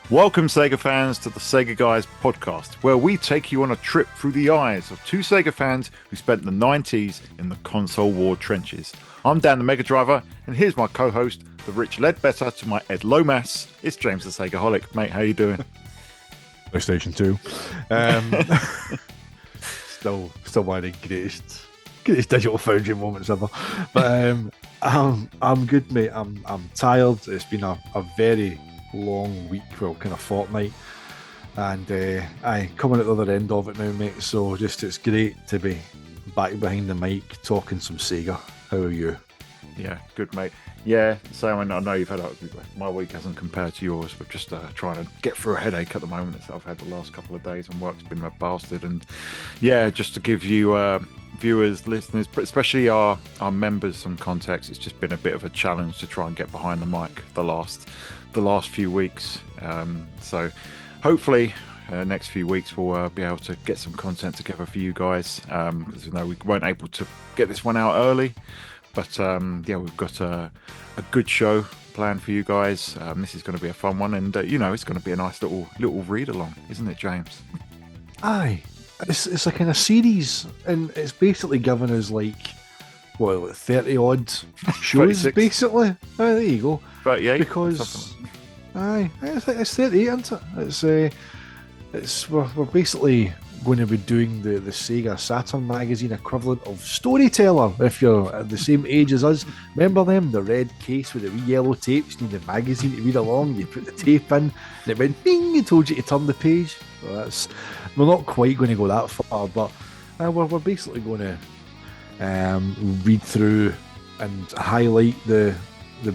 Welcome, Sega fans, to the Sega Guys podcast, where we take you on a trip through the eyes of two Sega fans who spent the 90s in the console war trenches. I'm Dan the Mega Driver, and here's my co-host, the Rich Ledbetter, to my Ed Lomas. It's James the SEGAHolic. Mate, how you doing? PlayStation 2. Still one of the greatest digital foundry moments ever. But I'm good, mate. I'm tired. It's been a very long week, well, kind of fortnight, and I coming at the other end of it now, mate. So it's great to be back behind the mic talking some Sega. How are you? Yeah, good, mate. Yeah, so I know you've had my week hasn't compared to yours, but just trying to get through a headache at the moment that I've had the last couple of days, and work's been a bastard. And yeah, just to give you viewers, listeners, but especially our members some context, it's just been a bit of a challenge to try and get behind the mic the last few weeks. So hopefully next few weeks we'll be able to get some content together for you guys, because we weren't able to get this one out early. But yeah, we've got a good show planned for you guys. This is going to be a fun one, and it's going to be a nice little read along, isn't it, James? Aye, it's a kind of series, and it's basically given us like 30 odd shows, 36. basically. Aye, there you go. But yeah, Because it's 38, isn't it? We're basically going to be doing the Sega Saturn magazine equivalent of Storyteller. If you're at the same age as us, remember them? The red case with the wee yellow tapes. You need the magazine to read along. You put the tape in, and it went bing. It told you to turn the page. So we're not quite going to go that far, but we're basically going to read through and highlight the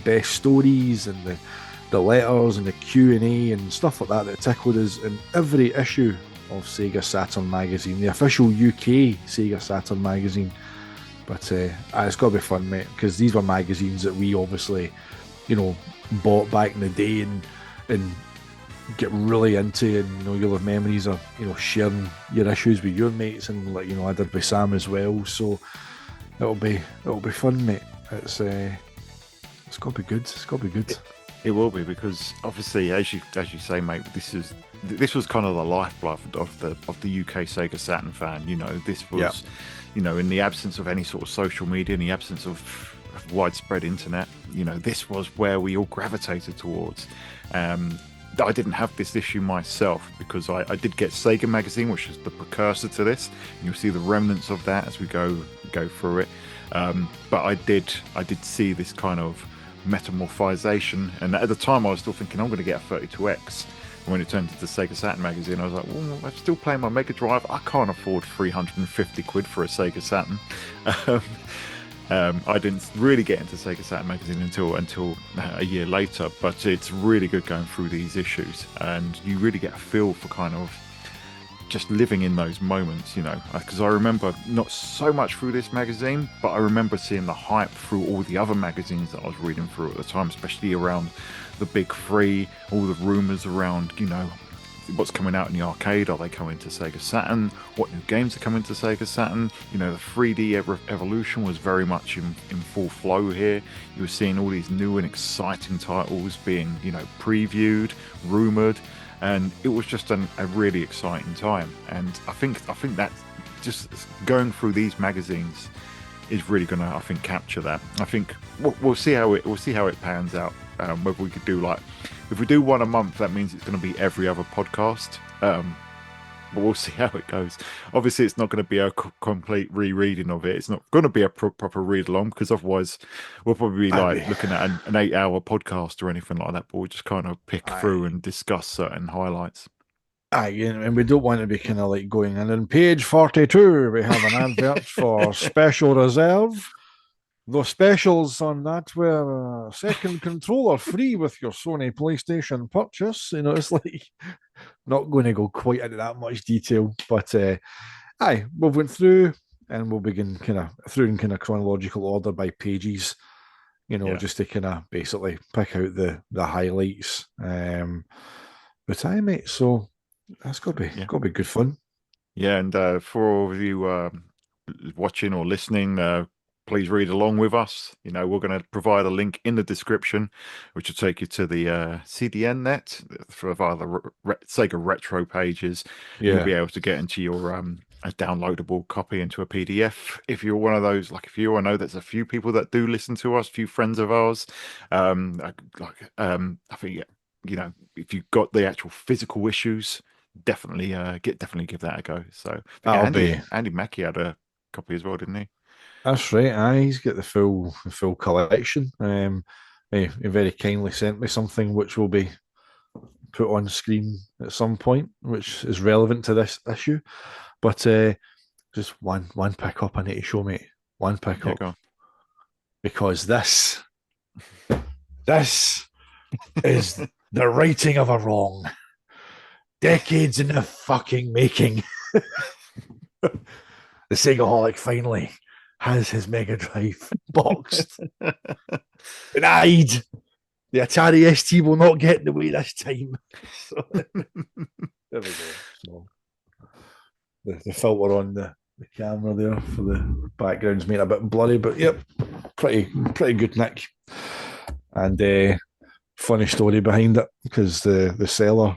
best stories and the letters and the Q&A and stuff like that tickled us in every issue of Sega Saturn magazine, the official UK Sega Saturn magazine. But it's got to be fun, mate, because these were magazines that we obviously, bought back in the day and get really into, and you'll have memories of sharing your issues with your mates, and I did with Sam as well. So it'll be fun, mate. It's got to be good. It's got to be good. It will be, because obviously, as you say, mate, this was kind of the lifeblood of the UK Sega Saturn fan. This was, in the absence of any sort of social media, in the absence of widespread internet, this was where we all gravitated towards. I didn't have this issue myself, because I did get Sega magazine, which is the precursor to this, and you'll see the remnants of that as we go through it. But I did see this kind of metamorphization, and at the time I was still thinking I'm going to get a 32X. And when it turned into the Sega Saturn magazine, I was like, well, I'm still playing my Mega Drive. I can't afford 350 quid for a Sega Saturn. I didn't really get into Sega Saturn magazine until a year later, but it's really good going through these issues, and you really get a feel for kind of just living in those moments, because I remember not so much through this magazine, but I remember seeing the hype through all the other magazines that I was reading through at the time, especially around the big three, all the rumours around, what's coming out in the arcade. Are they coming to Sega Saturn? What new games are coming to Sega Saturn? The 3D evolution was very much in full flow here. You were seeing all these new and exciting titles being, previewed, rumoured, and it was just a really exciting time. And I think that just going through these magazines is really going to, capture that. I think we'll see how it pans out. Whether we could do if we do one a month, that means it's going to be every other podcast. But we'll see how it goes. Obviously, it's not going to be a complete rereading of it. It's not going to be a proper read along, because otherwise we'll probably be looking at an 8-hour podcast or anything like that. But we'll just kind of pick through and discuss certain highlights. Aye, and we don't want to be kind of like going, and on page 42 we have an advert for Special Reserve. The specials on that were a second controller free with your Sony PlayStation purchase. It's like not going to go quite into that much detail, but aye, we went through, and we'll begin kind of through in kind of chronological order by pages, just to kind of basically pick out the highlights. But aye, mate, so that's got to be good fun. Yeah, and for all of you watching or listening, please read along with us. We're going to provide a link in the description, which will take you to the CDN net for via the Sega Retro pages. You'll Yeah. be able to get into your a downloadable copy into a PDF. If you're one of those, like if you, I know there's a few people that do listen to us, a few friends of ours. I think if you've got the actual physical issues, definitely give that a go. So I think That'll Andy be Andy Mackey had a copy as well, didn't he? That's right. Aye, he's got the full collection. He very kindly sent me something which will be put on screen at some point, which is relevant to this issue. But just one pickup I need to show, mate. One Yeah, go pickup on. because this is the righting of a wrong. Decades in the fucking making. The SEGAHolic finally has his Mega Drive boxed. Denied. The Atari ST will not get in the way this time. So, there we go. So, the filter on the camera there for the background's made a bit blurry, but yep, pretty good nick. And funny story behind it because the seller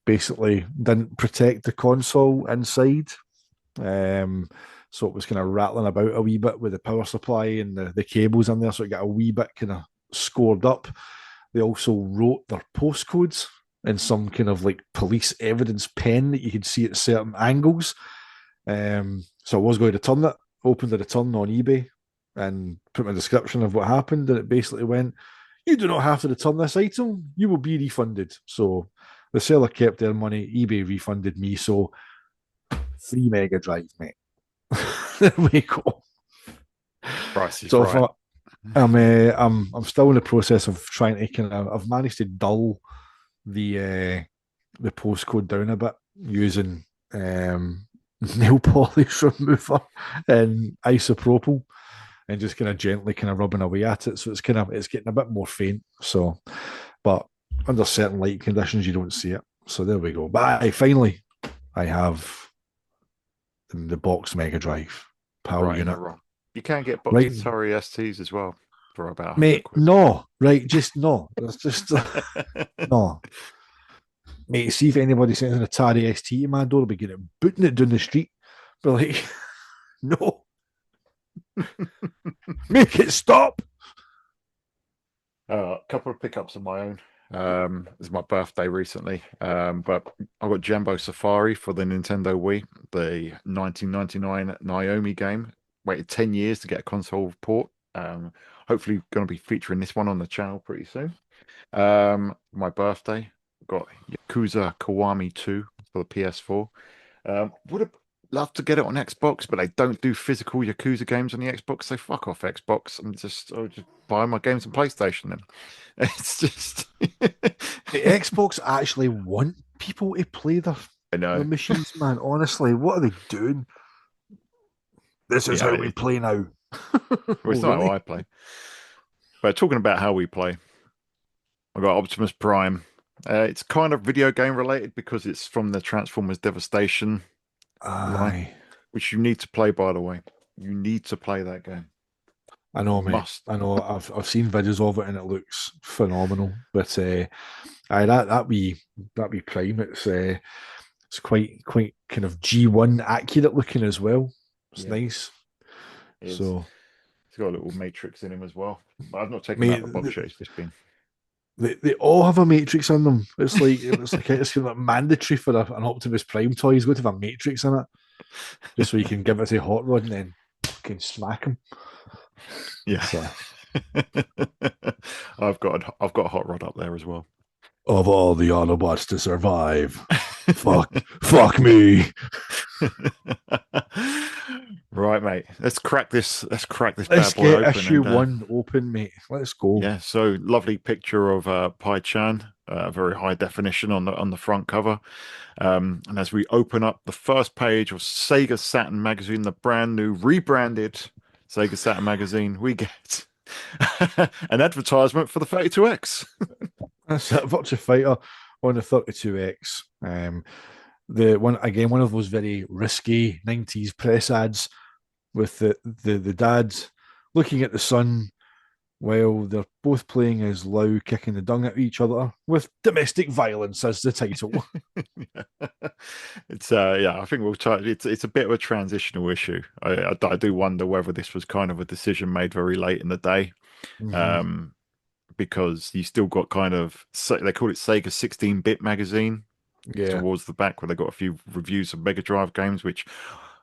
basically didn't protect the console inside. So it was kind of rattling about a wee bit with the power supply and the cables in there, so it got a wee bit kind of scored up. They also wrote their postcodes in some kind of like police evidence pen that you could see at certain angles. So I was going to return it, opened the return on eBay, and put my description of what happened, and it basically went, "You do not have to return this item. You will be refunded." So the seller kept their money. eBay refunded me. So free Mega Drive, mate. There we go. Price is So right. I'm still in the process of trying to I've managed to dull the postcode down a bit using nail polish remover and isopropyl and just kind of gently kind of rubbing away at it. So it's getting a bit more faint. So, but under certain light conditions, you don't see it. So there we go. But finally, I have the box Mega Drive PAL Right in the unit. wrong. You can get boxed Right, Atari STs as well for about 100 mate. quid. No, right, just no. That's just no, mate. See if anybody sends an Atari ST to my door, I'll be getting booting it down the street. But like, no, make it stop. A couple of pickups of my own. It was my birthday recently, but I got Jambo Safari for the Nintendo Wii, the 1999 Naomi game. Waited 10 years to get a console port. Hopefully, going to be featuring this one on the channel pretty soon. My birthday, got Yakuza Kiwami 2 for the PS4. Would have loved to get it on Xbox, but they don't do physical Yakuza games on the Xbox, so fuck off Xbox. I'll just buy my games on PlayStation then. It's just The Xbox actually want people to play I their know. machines, man. Honestly, what are they doing? This is Yeah, how we play now. well, Oh, it's not how really? I play. But talking about how we play, I got Optimus Prime. It's kind of video game related because it's from the Transformers Devastation line, Aye. which you need to play, by the way. You need to play that game. I know, You mate. must. I know. I've seen videos of it and it looks phenomenal. But aye, that be Prime. It's quite kind of G1 accurate looking as well. It's Yeah, nice. it is. So, It's got a little matrix in him as well. But I've not taken out mate, the box yet. It's just been. they all have a matrix in them. It's kind of like mandatory for an Optimus Prime toy. He's got to have a matrix in it, just so you can give it to Hot Rod and then can smack him. Yeah. So, I've got a hot rod up there as well. of all the Autobots to survive, fuck me. Right, mate. Let's crack this Let's bad boy get open issue and one open, mate. Let's go. yeah, so lovely picture of Pai Chan, very high definition on the front cover. And as we open up the first page of Sega Saturn magazine, the brand new rebranded Sega Saturn magazine, we get an advertisement for the 32X. That's it. Virtua Fighter on the 32X. The one again, one of those very risky 90s press ads with the dad looking at the sun while they're both playing as Lau kicking the dung at each other with domestic violence as the title. Yeah. It's yeah, I think we'll try. It's a bit of a transitional issue. I do wonder whether this was kind of a decision made very late in the day, Mm-hmm. um, because you still got kind of they call it Sega 16-bit magazine Yeah, towards the back where they got a few reviews of Mega Drive games, which,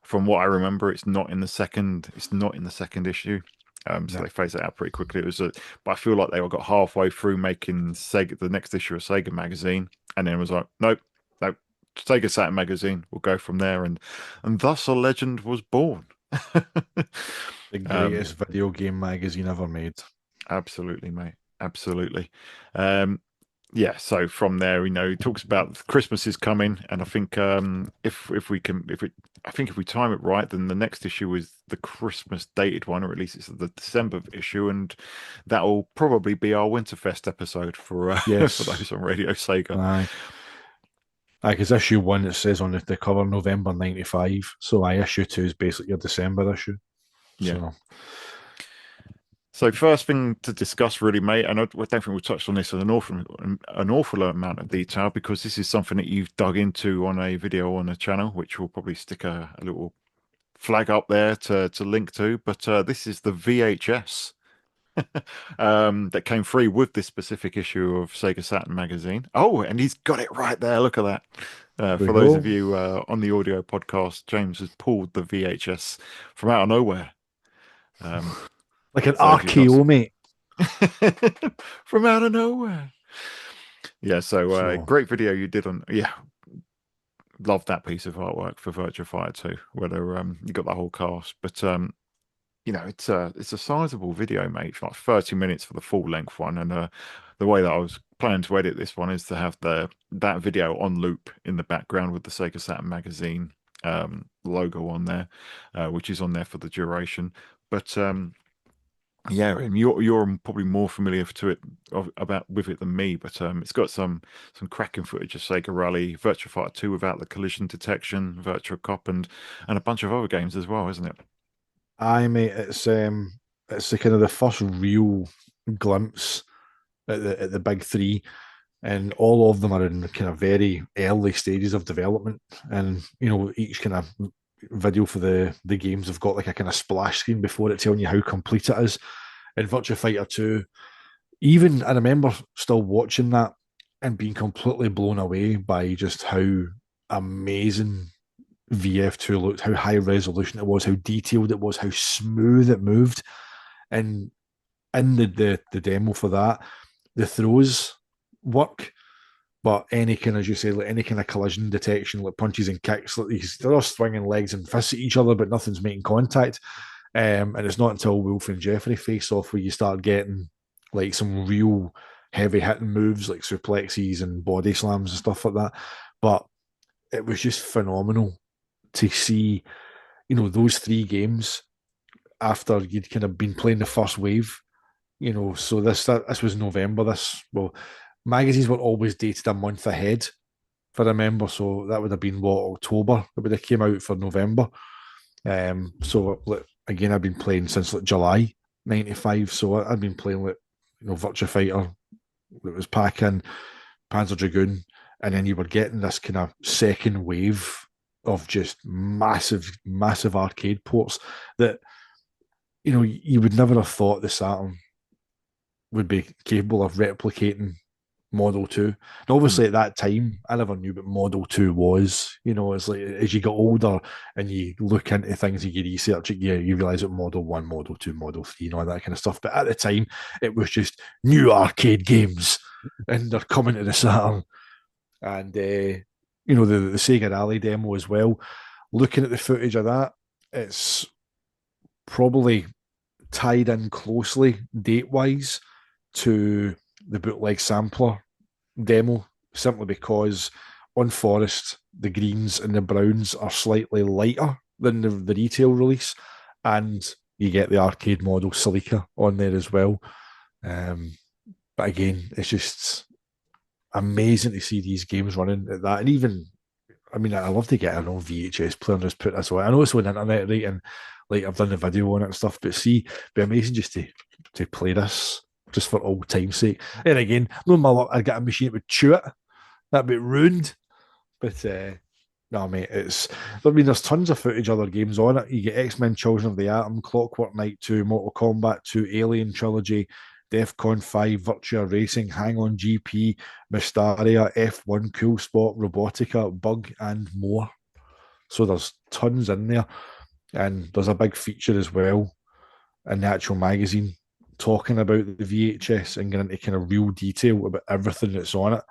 from what I remember, it's not in the second. It's not in the second issue. So yeah, they phased it out pretty quickly. But I feel like they all got halfway through making Sega the next issue of Sega magazine, and then it was like, nope, nope, Sega Saturn magazine. We'll go from there, and thus a legend was born. the um, greatest video game magazine ever made. Absolutely, mate. Absolutely. Um, yeah, so from there, he talks about Christmas is coming, and I think if we can if it I think if we time it right, then the next issue is the Christmas dated one, or at least it's the December issue, and that'll probably be our Winterfest episode for for Yes. those on Radio Sega. Aye. Aye, because issue one it says on the cover November '95. So issue two is basically your December issue. Yeah. So So first thing to discuss, really, mate, and I don't think we've touched on this in an awful amount of detail because this is something that you've dug into on a video on the channel, which we'll probably stick a little flag up there to link to. But this is the VHS that came free with this specific issue of Sega Saturn magazine. Oh, and he's got it right there. Look at that. there For we those of go. you on the audio podcast, James has pulled the VHS from out of nowhere. Um, Like an so if you've not RKO, mate. from out of nowhere. Yeah, so So great video you did on. Yeah, love that piece of artwork for Virtua Fighter 2, where you got the whole cast. But it's a sizable video, mate. It's like 30 minutes for the full length one, and the way that I was planning to edit this one is to have that video on loop in the background with the Sega Saturn magazine logo on there, which is on there for the duration. But yeah, and you're probably more familiar about with it than me, but it's got some cracking footage of Sega Rally, Virtua Fighter 2 without the collision detection, Virtua Cop, and a bunch of other games as well, isn't it? aye, mate, it's the kind of the first real glimpse at the big three, and all of them are in kind of very early stages of development. And each kind of video for the games have got like a kind of splash screen before it telling you how complete it is. In Virtua Fighter 2, even I remember still watching that and being completely blown away by just how amazing VF2 looked, how high resolution it was, how detailed it was, how smooth it moved. And in the demo for that, the throws work, but any kind, as you say, like any kind of collision detection, like punches and kicks, like they're all swinging legs and fists at each other, but nothing's making contact. And it's not until Wolf and Jeffrey face off where you start getting like some real heavy hitting moves like suplexes and body slams and stuff like that. But it was just phenomenal to see, those three games after you'd kind of been playing the first wave. So this was November. Magazines were always dated a month ahead, if I remember. So that would have been October. It would have came out for November. So like, again, I've been playing since like July '95. So I've been playing like Virtua Fighter. It was Pac-In, Panzer Dragoon, and then you were getting this kind of second wave of just massive, massive arcade ports that you would never have thought the Saturn would be capable of replicating Model 2. And Hmm. obviously at that time, I never knew what Model 2 was. It's like as you get older and you look into things and you research it, you realise what Model 1, Model 2, Model 3, and all that kind of stuff. But at the time, it was just new arcade games and they're coming to the Saturn. And, the Sega Rally demo as well. Looking at the footage of that, it's probably tied in closely date wise to the bootleg sampler demo, simply because on Forest, the greens and the browns are slightly lighter than the retail release, and you get the arcade model Celica on there as well. But again, it's just amazing to see these games running at that. And even, I mean, I love to get an old VHS player and just put this away. I know it's on the internet, right? And like I've done the video on it and stuff. But see, it'd be amazing just to play this just for old time's sake. And again, no my luck, I got a machine that would chew it. That'd be ruined. But no, mate, there's tons of footage, other games on it. You get X-Men Children of the Atom, Clockwork Knight 2, Mortal Kombat 2, Alien Trilogy, DEFCON 5, Virtua Racing, Hang On GP, Mystaria, F1, Cool Spot, Robotica, Bug, and more. So there's tons in there. And there's a big feature as well in the actual magazine talking about the VHS and getting into kind of real detail about everything that's on it,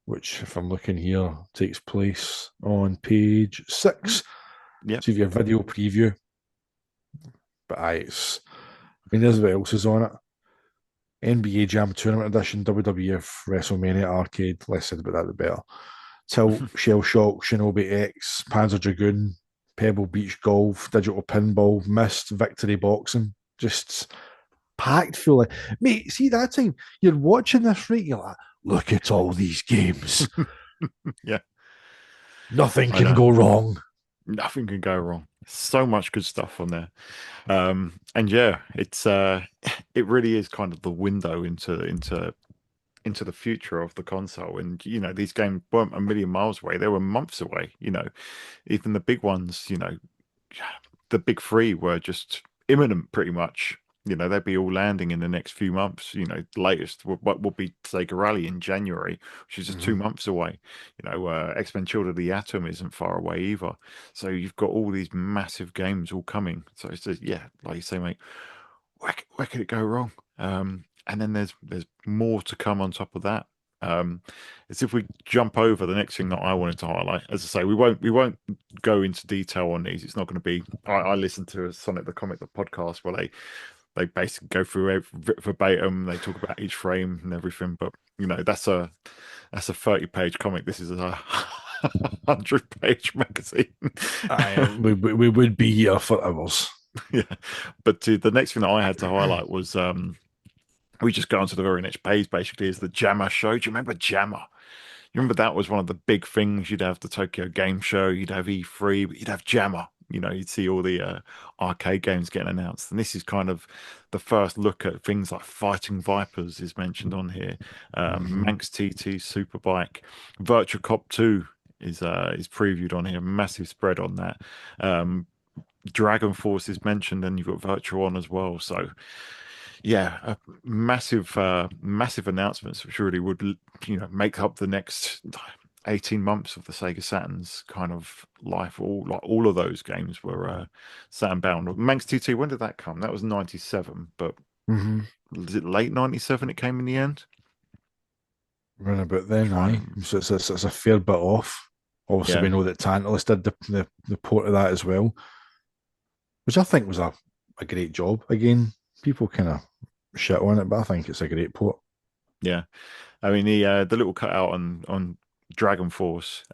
which, if I'm looking here, takes place on page 6. Yeah. So you have your video preview. But there's what else is on it. NBA Jam Tournament Edition, WWF WrestleMania Arcade. Less said about that, the better. Tilt, Shell Shock, Shinobi X, Panzer Dragoon, Pebble Beach Golf, Digital Pinball, Mist, Victory Boxing. Just packed full of. Mate, see that time, you're watching this, right? You're like, look at all these games. Yeah. Nothing I can know. go wrong. Nothing can go wrong. So much good stuff on there. And yeah, it really is kind of the window into the future of the console. And these games weren't a million miles away; they were months away. Even the big ones, the big three were just imminent, pretty much. They'd be all landing in the next few months. Latest what will be Sega Rally in January, which is just 2 months away. X-Men Children of the Atom isn't far away either. So you've got all these massive games all coming. So it's just, yeah, like you say, mate, where could it go wrong? And then there's more to come on top of that. As if we jump over the next thing that I wanted to highlight. As I say, we won't go into detail on these. It's not going to be. I listened to a Sonic the Comic the podcast where they basically go through verbatim. They talk about each frame and everything. But that's a 30-page comic. This is a 100-page magazine. We would be here for hours. Yeah, but the next thing that I had to highlight was we just go on to the very next page. Basically, is the Jammer show. Do you remember Jammer? You remember that was one of the big things. You'd have the Tokyo Game Show, you'd have E3, but you'd have Jammer. You'd see all the arcade games getting announced. And this is kind of the first look at things like Fighting Vipers is mentioned on here. Manx TT Superbike, Virtua Cop 2 is previewed on here. Massive spread on that. Dragon Force is mentioned, and you've got Virtua On as well. So yeah, massive announcements, which really would make up the next 18 months of the Sega Saturn's kind of life. All of those games were Saturn bound. Manx TT, when did that come? That was 97, but was it late 97 it came in the end? Run about then, aye. So it's a fair bit off. Obviously, Yeah. we know that Tantalus did the port of that as well, which I think was a great job. Again, people kind of shit on it, but I think it's a great port. Yeah. I mean, the little cutout on Dragon Force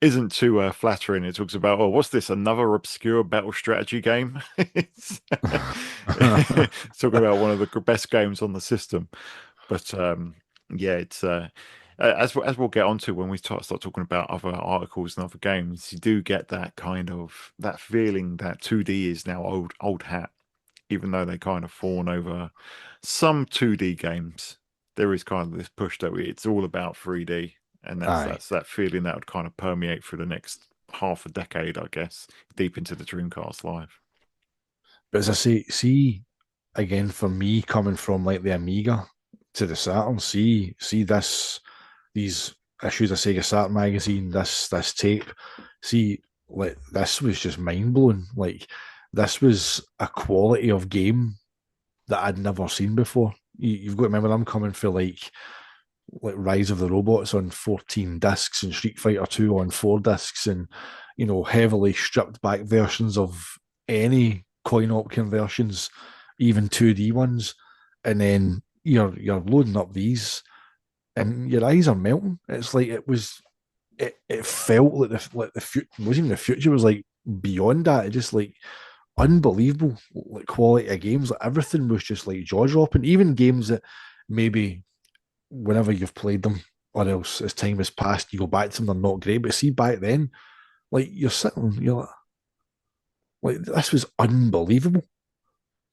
isn't too flattering. It talks about, oh, what's this? Another obscure battle strategy game? It's talking about one of the best games on the system. But yeah, it's as we'll get onto when we start talking about other articles and other games, you do get that kind of that feeling that 2D is now old hat, even though they kind of fawn over some 2D games. There is kind of this push that it's all about 3D, and that's that feeling that would kind of permeate through the next half a decade, I guess, deep into the Dreamcast Live. But as I say, see, again, for me, coming from like the Amiga to the Saturn, see these issues of Sega Saturn magazine, this tape, see, like this was just mind blowing. Like this was a quality of game that I'd never seen before. You've got to remember, I'm coming for like Rise of the Robots on 14 discs and Street Fighter 2 on 4 discs, and heavily stripped back versions of any coin op conversions, even 2D ones, and then you're loading up these, and your eyes are melting. It's like it felt like the future wasn't even the future, it was like beyond that. It just like unbelievable like quality of games. Like everything was just like jaw dropping. Even games that maybe whenever you've played them or else as time has passed, you go back to them, they're not great. But see back then, like you're sitting, you're like, Like this was unbelievable.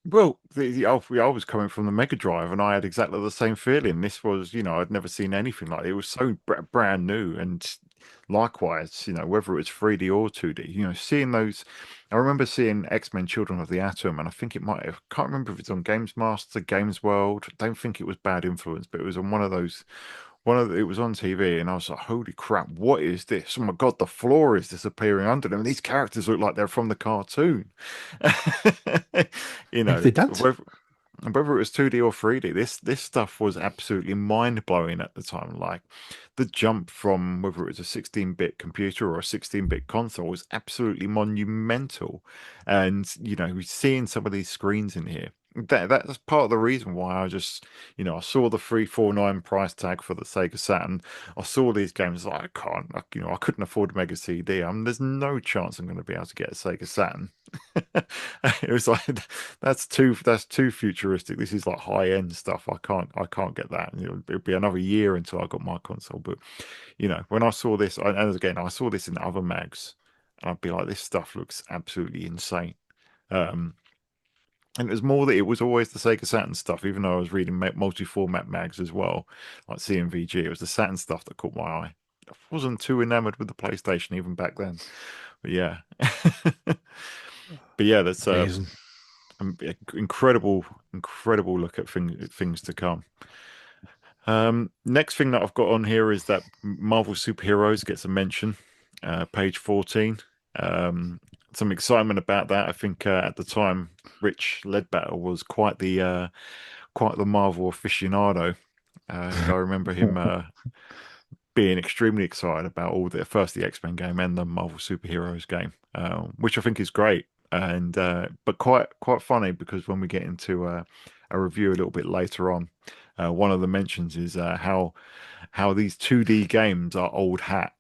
Well, I was coming from the Mega Drive, and I had exactly the same feeling. This was, I'd never seen anything like it. It was so brand new, and likewise, whether it was 3D or 2D, seeing those. I remember seeing X-Men: Children of the Atom, and I think it might have. Can't remember if it's on Games Master, Games World. I don't think it was Bad Influence, but it was on one of those. It was on TV, and I was like, "Holy crap! What is this? Oh my god, the floor is disappearing under them. And these characters look like they're from the cartoon." you If know, they did. whether it was 2D or 3D, this stuff was absolutely mind blowing at the time. Like the jump from whether it was a 16-bit computer or a 16-bit console was absolutely monumental. And seeing some of these screens in here, that's part of the reason why I just I saw the 349 price tag for the Sega Saturn. I saw these games like I can't, I couldn't afford Mega CD. There's no chance I'm going to be able to get a Sega Saturn. It was like that's too futuristic. This is like high end stuff. I can't get that. It'll be another year until I got my console. But when I saw this, and again, I saw this in other mags, and I'd be like, this stuff looks absolutely insane. Um, and it was more that it was always the Sega Saturn stuff, even though I was reading multi-format mags as well, like CMVG. It was the Saturn stuff that caught my eye. I wasn't too enamored with the PlayStation even back then. But yeah. But yeah, that's Amazing. incredible, incredible look at things to come. Next thing that I've got on here is that Marvel Superheroes gets a mention, page 14. Um, some excitement about that. I think at the time, Rich Ledbetter was quite the Marvel aficionado, and I remember him being extremely excited about all first the X-Men game and the Marvel Superheroes game, which I think is great and but quite funny because when we get into a review a little bit later on, one of the mentions is how these 2D games are old hat.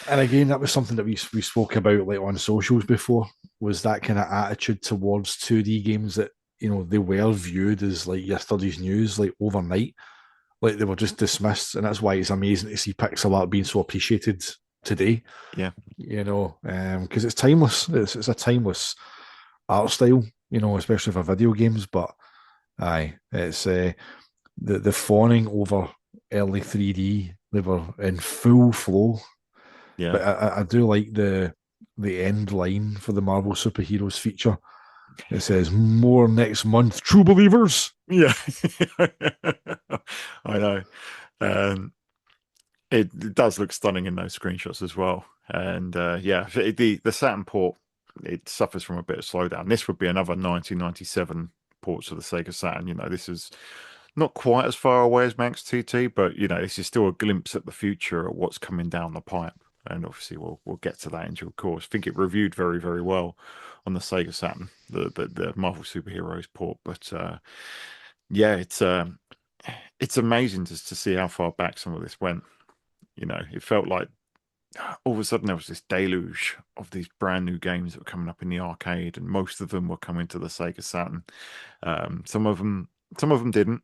And again, that was something that we spoke about like on socials before, was that kind of attitude towards 2D games that, they were viewed as like yesterday's news, like overnight. Like they were just dismissed. And that's why it's amazing to see pixel art being so appreciated today, Yeah, because it's timeless. It's a timeless art style, especially for video games. But aye, it's the fawning over early 3D. They were in full flow. yeah, But I do like the end line for the Marvel superheroes feature. It says more next month, true believers. yeah. I know. Um, it does look stunning in those screenshots as well. And yeah, the Saturn port, it suffers from a bit of slowdown. This would be another 1997 ports of the Sega Saturn. This is not quite as far away as Max TT, but this is still a glimpse at the future at what's coming down the pipe. And obviously, we'll get to that in due course. I think it reviewed very, very well on the Sega Saturn, the Marvel Superheroes port. But yeah, it's amazing just to see how far back some of this went. It felt like all of a sudden there was this deluge of these brand new games that were coming up in the arcade, and most of them were coming to the Sega Saturn. Some of them didn't,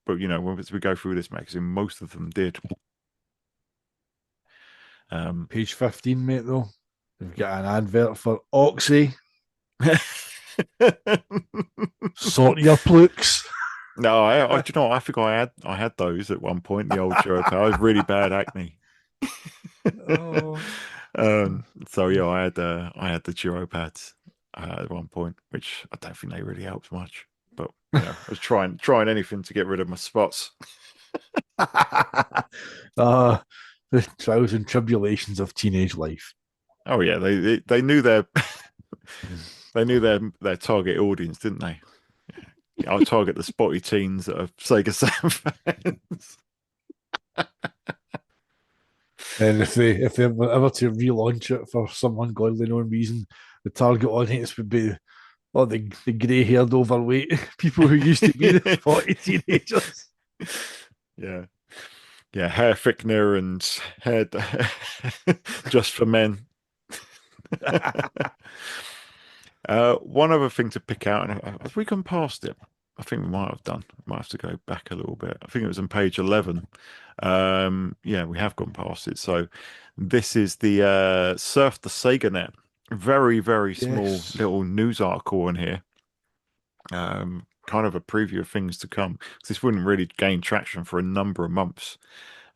but as we go through this magazine, most of them did. Page 15, mate, though. We've got an advert for Oxy. Sort your plooks. No, do you know what? I think I had those at one point. The old Joe I was really bad acne. Oh. So yeah, I had the Giro pads at one point, which I don't think they really helped much. But I was trying anything to get rid of my spots. uh, the trials and tribulations of teenage life. Oh yeah, they knew their they knew their target audience, didn't they? I'll target the spotty teens that are Sega Saturn fans. And if they were ever to relaunch it for some ungodly known reason, the target audience would be the grey haired overweight people who used to be the 40 teenagers. Yeah. Yeah, hair thickener and hair just for men. One other thing to pick out, and have we gone past it? I think we might have done. Might have to go back a little bit. I think it was on page 11. Yeah, we have gone past it. So this is the Surf the Sega Net. Very, very small Yes. little news article in here. Kind of a preview of things to come. 'Cause this wouldn't really gain traction for a number of months.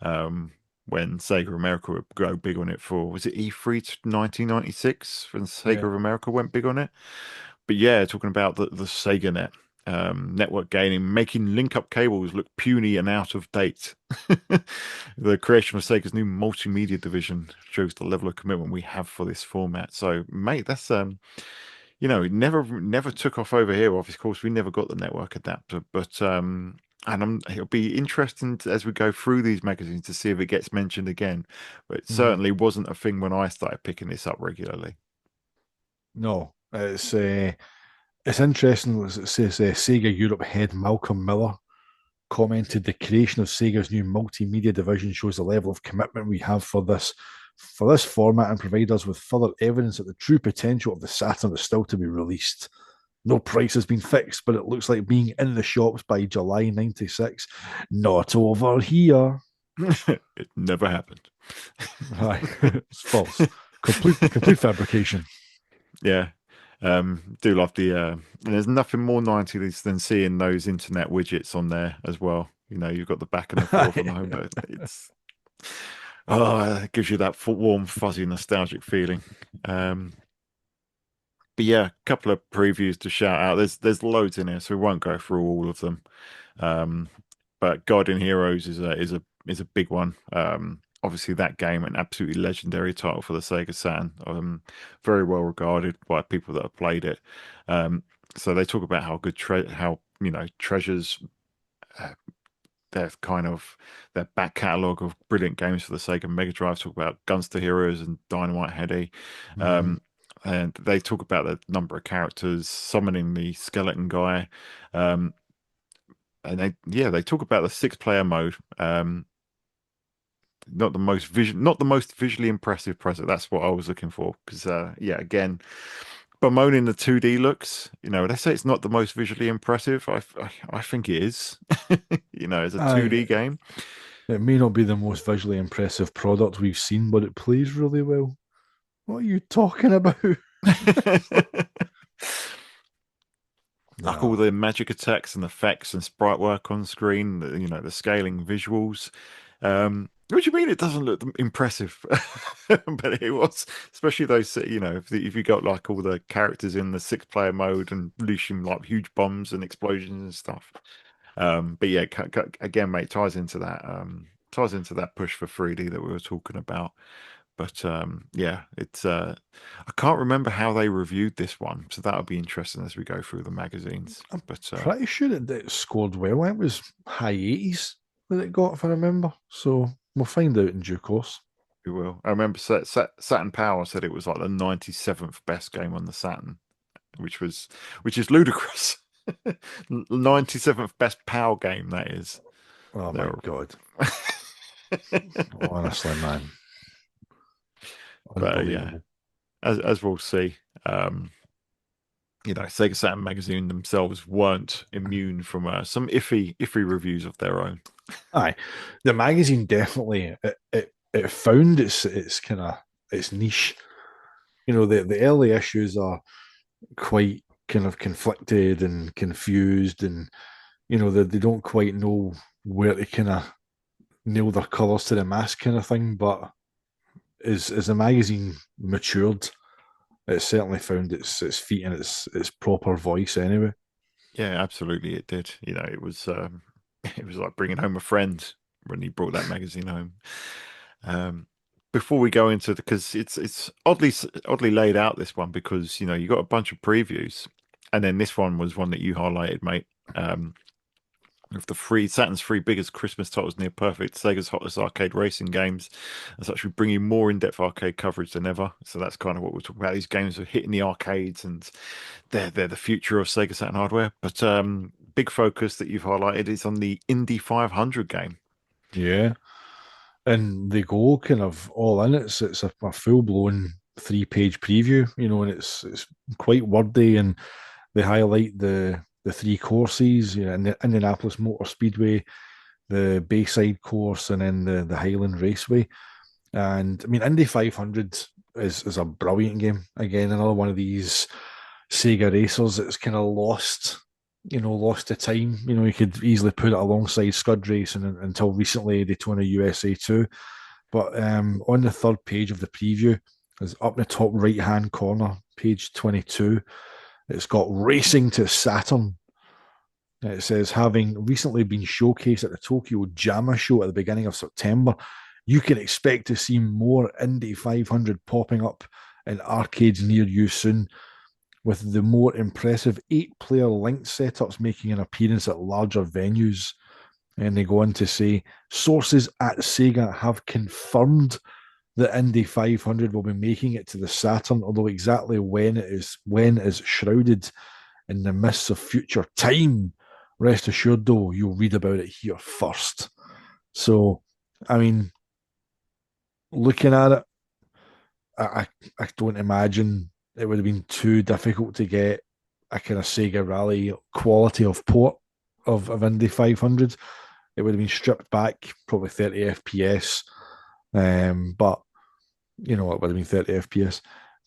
When Sega America would go big on it for, was it E3 1996 when Sega Yeah. of America went big on it? But yeah, talking about the Sega Net, network gaming, making link-up cables look puny and out of date. The creation of Sega's new multimedia division shows the level of commitment we have for this format. So, mate, that's it never took off over here. Of course, we never got the network adapter, but and it'll be interesting as we go through these magazines to see if it gets mentioned again. But it Mhm. certainly wasn't a thing when I started picking this up regularly. No, it's interesting. As it says, Sega Europe head Malcolm Miller commented, the creation of Sega's new multimedia division shows the level of commitment we have for this format and provide us with further evidence that the true potential of the Saturn is still to be released. No price has been fixed, but it looks like being in the shops by July 96. Not over here. It never happened. Aye, it's false. Complete fabrication. Yeah. Do love and there's nothing more 90s than seeing those internet widgets on there as well. You've got the back and the forth on the home, but it gives you that warm, fuzzy, nostalgic feeling. Um, but yeah, a couple of previews to shout out. There's loads in here, so we won't go through all of them. Um, but Guardian Heroes is a big one. Obviously, that game, an absolutely legendary title for the Sega Saturn. Very well regarded by people that have played it. So they talk about how good how treasures uh, their back catalogue of brilliant games for the Sega Mega Drive. Talk about Gunster Heroes and Dynamite Heady. Mhm. Um, and they talk about the number of characters summoning the skeleton guy. Um, and they talk about the six-player mode. Not the most visually impressive present. That's what I was looking for. Because yeah, again, bemoaning the 2D looks. They say it's not the most visually impressive. I think it is. As a 2D Aye, game. it may not be the most visually impressive product we've seen, but it plays really well. What are you talking about? Like all No. the magic attacks and effects and sprite work on screen, the scaling visuals. What do you mean it doesn't look impressive? But it was, especially those, if you got like all the characters in the six-player mode and unleashing like huge bombs and explosions and stuff. But yeah, again, mate, ties into that push for 3D that we were talking about. But yeah, it's I can't remember how they reviewed this one, so that'll be interesting as we go through the magazines. I'm But pretty sure it scored well. It was high 80s that it got, if I remember. So we'll find out in due course. we will. I remember Saturn Power said it was like the 97th best game on the Saturn, which is ludicrous. 97th best Power game that is. Oh my They're God. Honestly, man. but yeah, Unbelievable. as we'll see. Sega Saturn magazine themselves weren't immune from some iffy reviews of their own. Aye. The magazine definitely it found its kind of its niche. The early issues are quite kind of conflicted and confused, and they don't quite know where to kind of nail their colours to the mast kind of thing. But as the magazine matured, it certainly found its feet and its proper voice anyway. Yeah, absolutely, it did. It was it was like bringing home a friend when he brought that magazine home. Um, Before we go into because it's oddly laid out this one because you got a bunch of previews, and then this one was one that you highlighted, mate. Of the Saturn's three biggest Christmas titles near perfect, Sega's hottest arcade racing games, and such we bring you more in-depth arcade coverage than ever. So that's kind of what we're talking about. These games are hitting the arcades, and they're the future of Sega Saturn hardware. But big focus that you've highlighted is on the Indy 500 game. Yeah, and they go kind of all in. It's a full blown 3 page preview, and it's quite wordy, and they highlight the the three courses, in the Indianapolis Motor Speedway, the Bayside course, and then the Highland Raceway. And I mean, Indy 500 is a brilliant game. Again, another one of these Sega racers that's kind of lost to time. You could easily put it alongside Scud Racing until recently Daytona USA 2. But on the third page of the preview, is up in the top right hand corner, page 22. It's got Racing to Saturn. It says, having recently been showcased at the Tokyo JAMA show at the beginning of September, you can expect to see more Indy 500 popping up in arcades near you soon, with the more impressive 8-player linked setups making an appearance at larger venues. And they go on to say, sources at Sega have confirmed that Indy 500 will be making it to the Saturn, although exactly when is shrouded in the mists of future time. Rest assured, though, you'll read about it here first. So, I mean, looking at it, I don't imagine it would have been too difficult to get a kind of Sega Rally quality of port of Indy 500. It would have been stripped back, probably 30 FPS. But it would have been 30 FPS.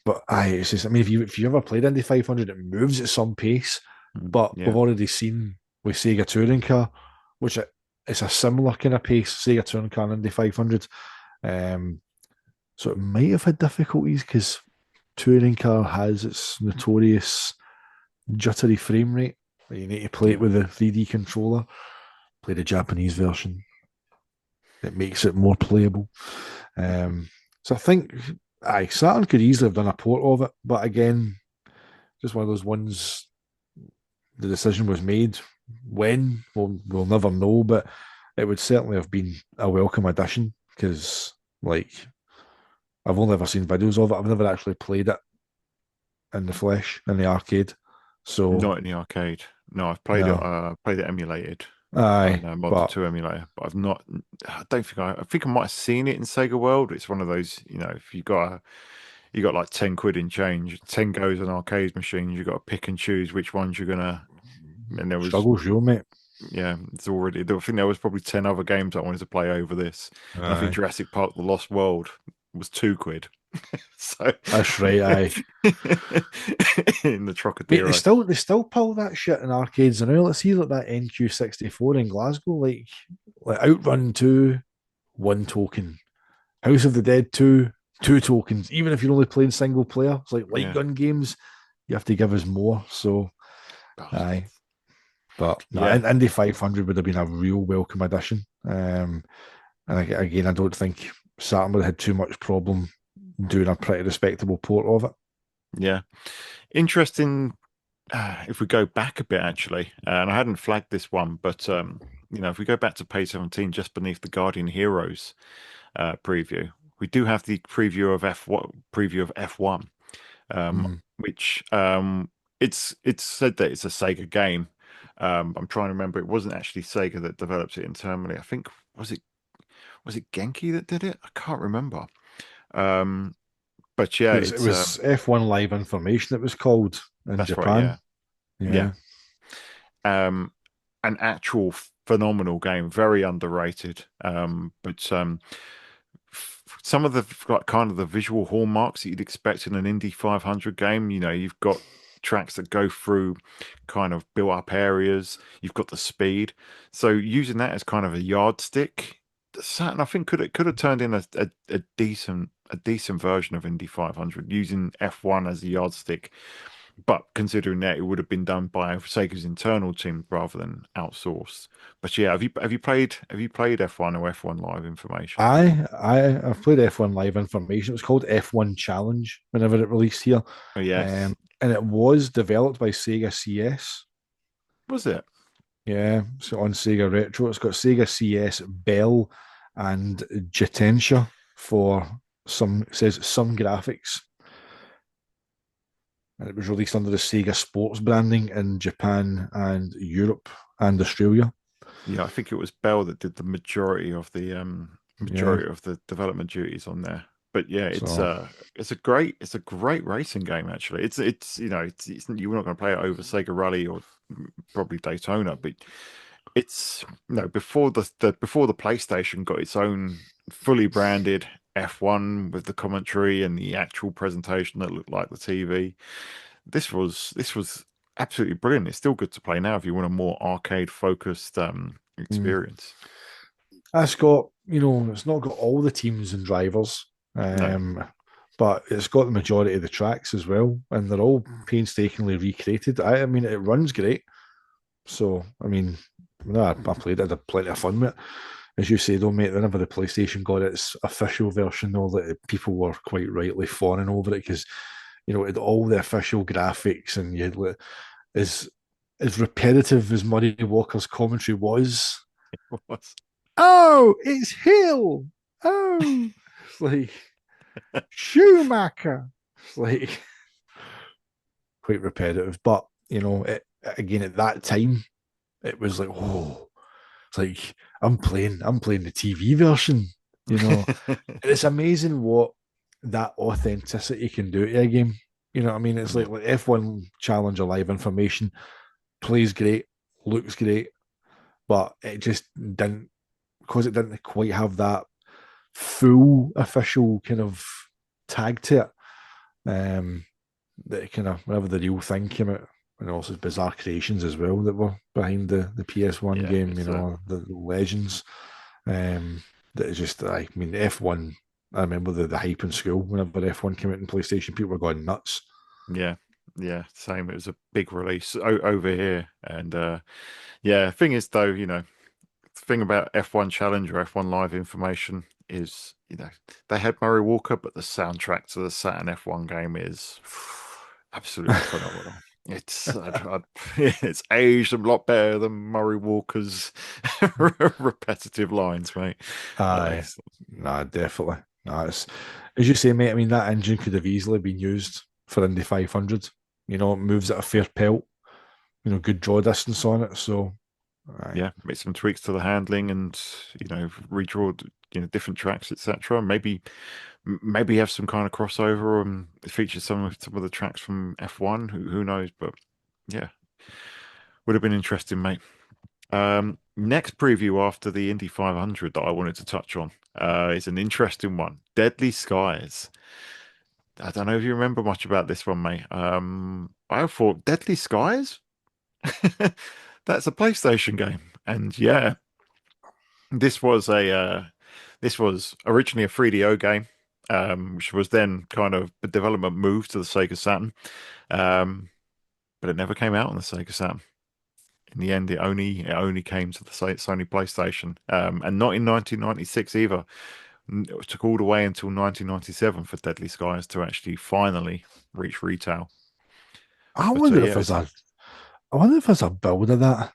But it's just, I mean, if you ever played Indy 500, it moves at some pace. But Yeah. we've already seen with Sega Touring Car, which it's a similar kind of pace, Sega Touring Car and Indy 500. So it might have had difficulties because Touring Car has its notorious jittery frame rate. You need to play it with a 3D controller. Play the Japanese version. It makes it more playable. So I think Saturn could easily have done a port of it, but again, just one of those ones. The decision was made. When we'll never know, but it would certainly have been a welcome addition because, I've only ever seen videos of it. I've never actually played it in the flesh in the arcade. So Not in the arcade. No, I've played it. no, Played it emulated on aye, Mod but 2 emulator, but I've not. I don't think I think I might have seen it in Sega World. It's one of those, if you got like 10 quid in change, 10 goes on arcade machines. You got to pick and choose which ones you're gonna. And there was, struggles, you mate. yeah, it's already. I think there was probably 10 other games I wanted to play over this, and I think Aye, Jurassic Park: The Lost World was 2 quid. So that's right. Aye. in the Mate, they Trocadero. still pull that shit in arcades and all. Let's see like that NQ64 in Glasgow, like Outrun 2, 1 token. House of the Dead 2, 2 tokens. Even if you're only playing single player, it's like light Yeah, gun games, you have to give us more. So aye. bastards. But no, Yeah, Indy 500 would have been a real welcome addition. Again, I don't think Saturn would have had too much problem doing a pretty respectable port of it. yeah. Interesting. If we go back a bit, actually, and I hadn't flagged this one, but if we go back to page 17, just beneath the Guardian Heroes preview, we do have the preview of F1, Mm. which it's said that it's a Sega game. I'm trying to remember. It wasn't actually Sega that developed it internally. I think was it Genki that did it? I can't remember. Um, but yeah, It it's was F1 Live Information, it was called in that's right. Japan. Yeah, yeah. Yeah. Um, an actual phenomenal game, very underrated. But some of the kind of the visual hallmarks that you'd expect in an Indy 500 game, you've got tracks that go through kind of built up areas. You've got the speed, so using that as kind of a yardstick, Saturn I think could have turned in a decent version of Indy 500 using F1 as a yardstick. But considering that it would have been done by Sega's internal team rather than outsourced. But yeah, have you played F1 or F1 Live Information? I've played F1 Live Information. It was called F1 Challenge whenever it released here. Oh yes, And it was developed by Sega CS. was it? Yeah, so on Sega Retro, it's got Sega CS Bell and Jitensha for it says some graphics. And it was released under the Sega Sports branding in Japan and Europe and Australia. Yeah, I think it was Bell that did the Yeah. majority of the development duties on there. but yeah, So, it's a great racing game actually. It's you're not going to play it over Sega Rally or probably Daytona, but it's before the PlayStation got its own fully branded F1 with the commentary and the actual presentation that looked like the TV. This was absolutely brilliant. It's still good to play now if you want a more arcade focused mm, experience. it's got, it's not got all the teams and drivers, No. but it's got the majority of the tracks as well, and they're all painstakingly recreated. I mean, it runs great. So, I mean, no, I played it, I had plenty of fun with it. As you say, though, mate, whenever the PlayStation got its official version, though, that people were quite rightly fawning over it because, it had all the official graphics and you had as repetitive as Murray Walker's commentary was. Oh, it's Hill. Oh, it's like Schumacher. It's like quite repetitive, but again at that time, it was like, oh, it's like I'm playing the TV version. And it's amazing what that authenticity can do to a game. You know what I mean? It's Yeah. like F1 Challenger live information plays great, looks great, but it just didn't because it didn't quite have that full official kind of tag to it. Um, that kind of whenever the real thing came out, and also bizarre creations as well that were behind the PS1 Yeah, game. it's The legends. Um, that is just, I mean, F1. I remember the hype in school whenever F1 came out in PlayStation, people were going nuts. yeah, yeah, same. It was a big release over here, and yeah. Thing is, though, the thing about F1 Challenge or F1 Live information is, they had Murray Walker, but the soundtrack to the Saturn F1 game is absolutely phenomenal. It's aged a lot better than Murray Walker's repetitive lines, mate. Aye, nah, definitely. Nah, it's, as you say, mate. I mean, that engine could have easily been used for Indy 500. It moves at a fair pelt. Good draw distance on it. So, aye. Yeah, make some tweaks to the handling and redraw different tracks, etc. Maybe have some kind of crossover and feature some of the tracks from F1. Who knows? But yeah, would have been interesting, mate. Next preview after the Indy 500 that I wanted to touch on is an interesting one. Deadly Skies. I don't know if you remember much about this one, mate. I thought Deadly Skies? That's a PlayStation game. And yeah, this was a this was originally a 3DO game, which was then kind of the development move to the Sega Saturn. Um, but it never came out on the Sega Saturn. In the end, it only came to the Sony PlayStation, and not in 1996 either. It took all the way until 1997 for Deadly Skies to actually finally reach retail. I But wonder if yeah, there's it's a, I wonder if there's a build of that.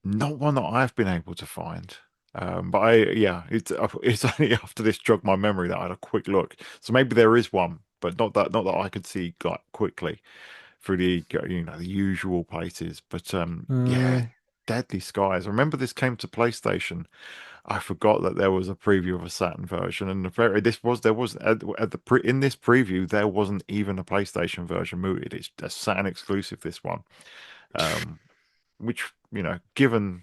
not one that I've been able to find. But it's only after this jogged my memory that I had a quick look. So maybe there is one, but not that I could see like quickly through the usual places. But yeah, Aye. Deadly Skies. I remember this came to PlayStation. I forgot that there was a preview of a Saturn version, and this was there was in this preview there wasn't even a PlayStation version mooted. It's a Saturn exclusive. This one, um, which given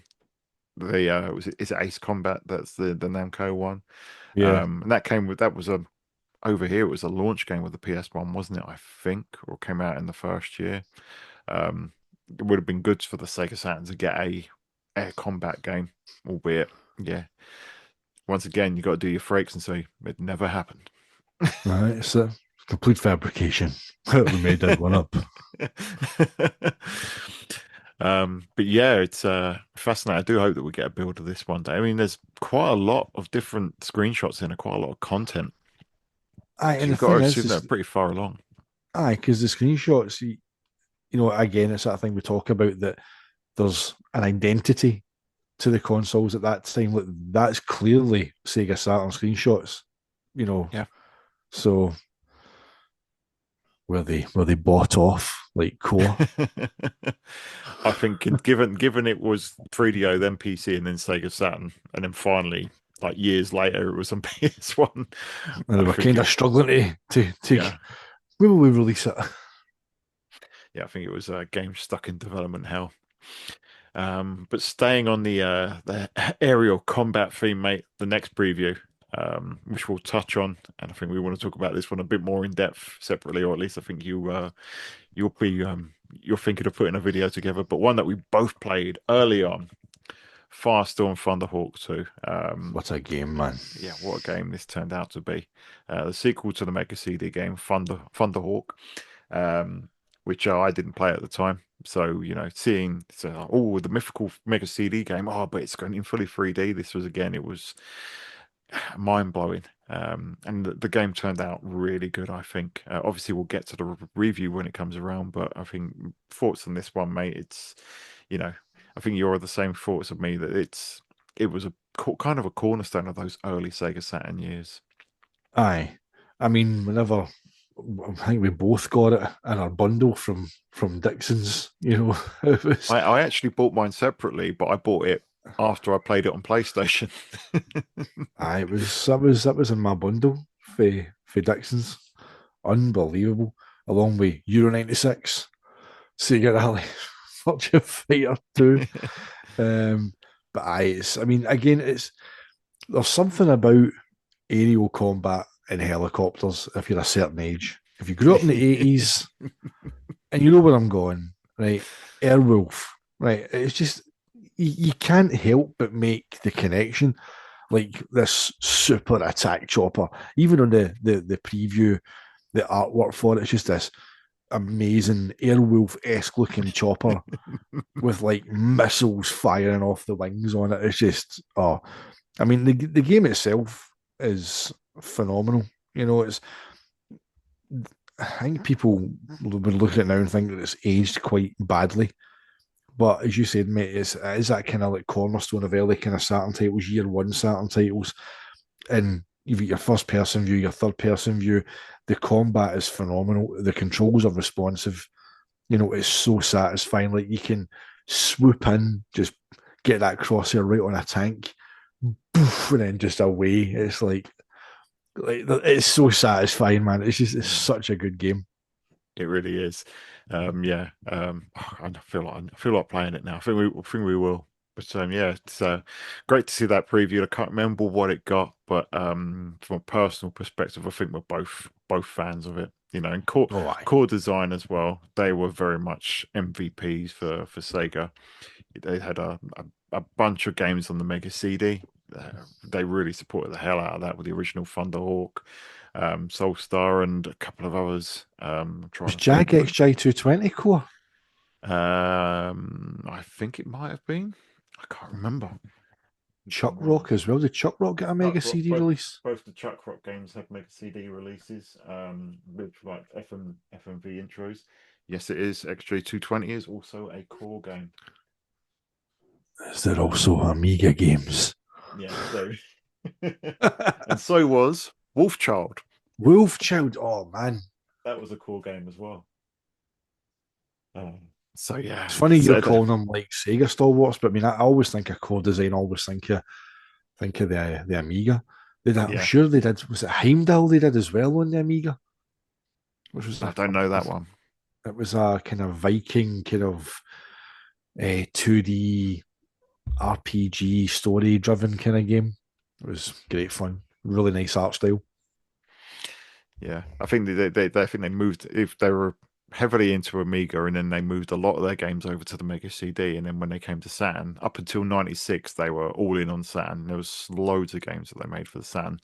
the is it Ace Combat? That's the Namco one. Yeah. And that was a over here. It was a launch game with the PS1, wasn't it? I think, or came out in the first year. Um, it would have been good for the Sega Saturn to get a air combat game, albeit, yeah. Once again, you got to do your freaks and say it never happened. Right. It's a complete fabrication. We made that one up. But yeah, it's fascinating. I do hope that we get a build of this one day. I mean, there's quite a lot of different screenshots in it, quite a lot of content. Aye, So and the you've got to thing is, assume they're pretty far along. because the screenshots, again, it's that thing we talk about that there's an identity to the consoles at that time. Like that's clearly Sega Saturn screenshots, you know. Yeah. So were they bought off like Core? I think given it was 3DO, then PC, and then Sega Saturn, and then finally like years later, it was on PS1. And they I were think kind it, of struggling to yeah, when will we release it? yeah, I think it was a game stuck in development hell. But staying on the aerial combat theme, mate, the next preview, which we'll touch on, and I think we want to talk about this one a bit more in depth separately, or at least I think you'll be you're thinking of putting a video together, but one that we both played early on, Firestorm Thunderhawk 2. What a game, man. Yeah, what a game this turned out to be. The sequel to the Mega CD game, Thunderhawk, um, which I didn't play at the time. So, seeing, oh, the mythical Mega CD game, oh, but it's going in fully 3D. This was, again, it was mind blowing. And the game turned out really good, I think. Obviously, we'll get to the review when it comes around, but I think thoughts on this one, mate, I think you're the same thoughts of me that it was a kind of a cornerstone of those early Sega Saturn years. Aye. I mean, whenever I think we both got it in our bundle from Dixon's, it was I actually bought mine separately, but I bought it after I played it on PlayStation. aye, that was in my bundle for Dixon's. Unbelievable. Along with Euro 96, SEGAHolic, Virtua Fighter 2. But I mean, again, there's something about aerial combat in helicopters if you're a certain age. If you grew up in the 80s, and you know where I'm going, right? Airwolf, right? It's just you can't help but make the connection. Like this super attack chopper, even on the preview, the artwork for it, it's just this amazing Airwolf esque looking chopper with like missiles firing off the wings on it. It's just I mean the game itself is phenomenal. It's I think people would look at it now and think that it's aged quite badly. But as you said, mate, it is that kind of like cornerstone of early kind of Saturn titles, year one Saturn titles. And you've got your first person view, your third person view. The combat is phenomenal. The controls are responsive. It's so satisfying. Like you can swoop in, just get that crosshair right on a tank, poof, and then just away. It's like it's so satisfying, man. It's such a good game. It really is. Yeah. I feel like playing it now. I think we will. But yeah, it's great to see that preview. I can't remember what it got, but from a personal perspective, I think we're both fans of it. And core Oh, aye. core design as well. They were very much MVPs for Sega. They had a bunch of games on the Mega CD. They really supported the hell out of that with the original Thunderhawk, Soulstar, and a couple of others. I'm trying Was to think. Jag XJ220 core? I think it might have been. I can't remember. If Chuck I'm Rock as well. Did Chuck Rock get a Mega Chuck Rock, CD both release? both the Chuck Rock games have Mega CD releases, with like FMV intros. Yes, it is. XJ220 is also a core game. Is there also Amiga games? Yeah, so and so was Wolfchild. Wolfchild. Oh man, That was a core game as well. So yeah, it's funny it's you're calling them like Sega stalwarts, but I mean, I always think of core design. I always think of the Amiga. I'm yeah. sure they did. Was it Heimdall they did as well on the Amiga? Which was I don't know that one. it was a kind of Viking kind of 2D RPG story driven kind of game. It was great fun. Really nice art style. Yeah, I think I think they moved if they were heavily into Amiga, and then they moved a lot of their games over to the Mega CD, and then when they came to Saturn, up until '96, they were all in on Saturn. There was loads of games that they made for the Saturn.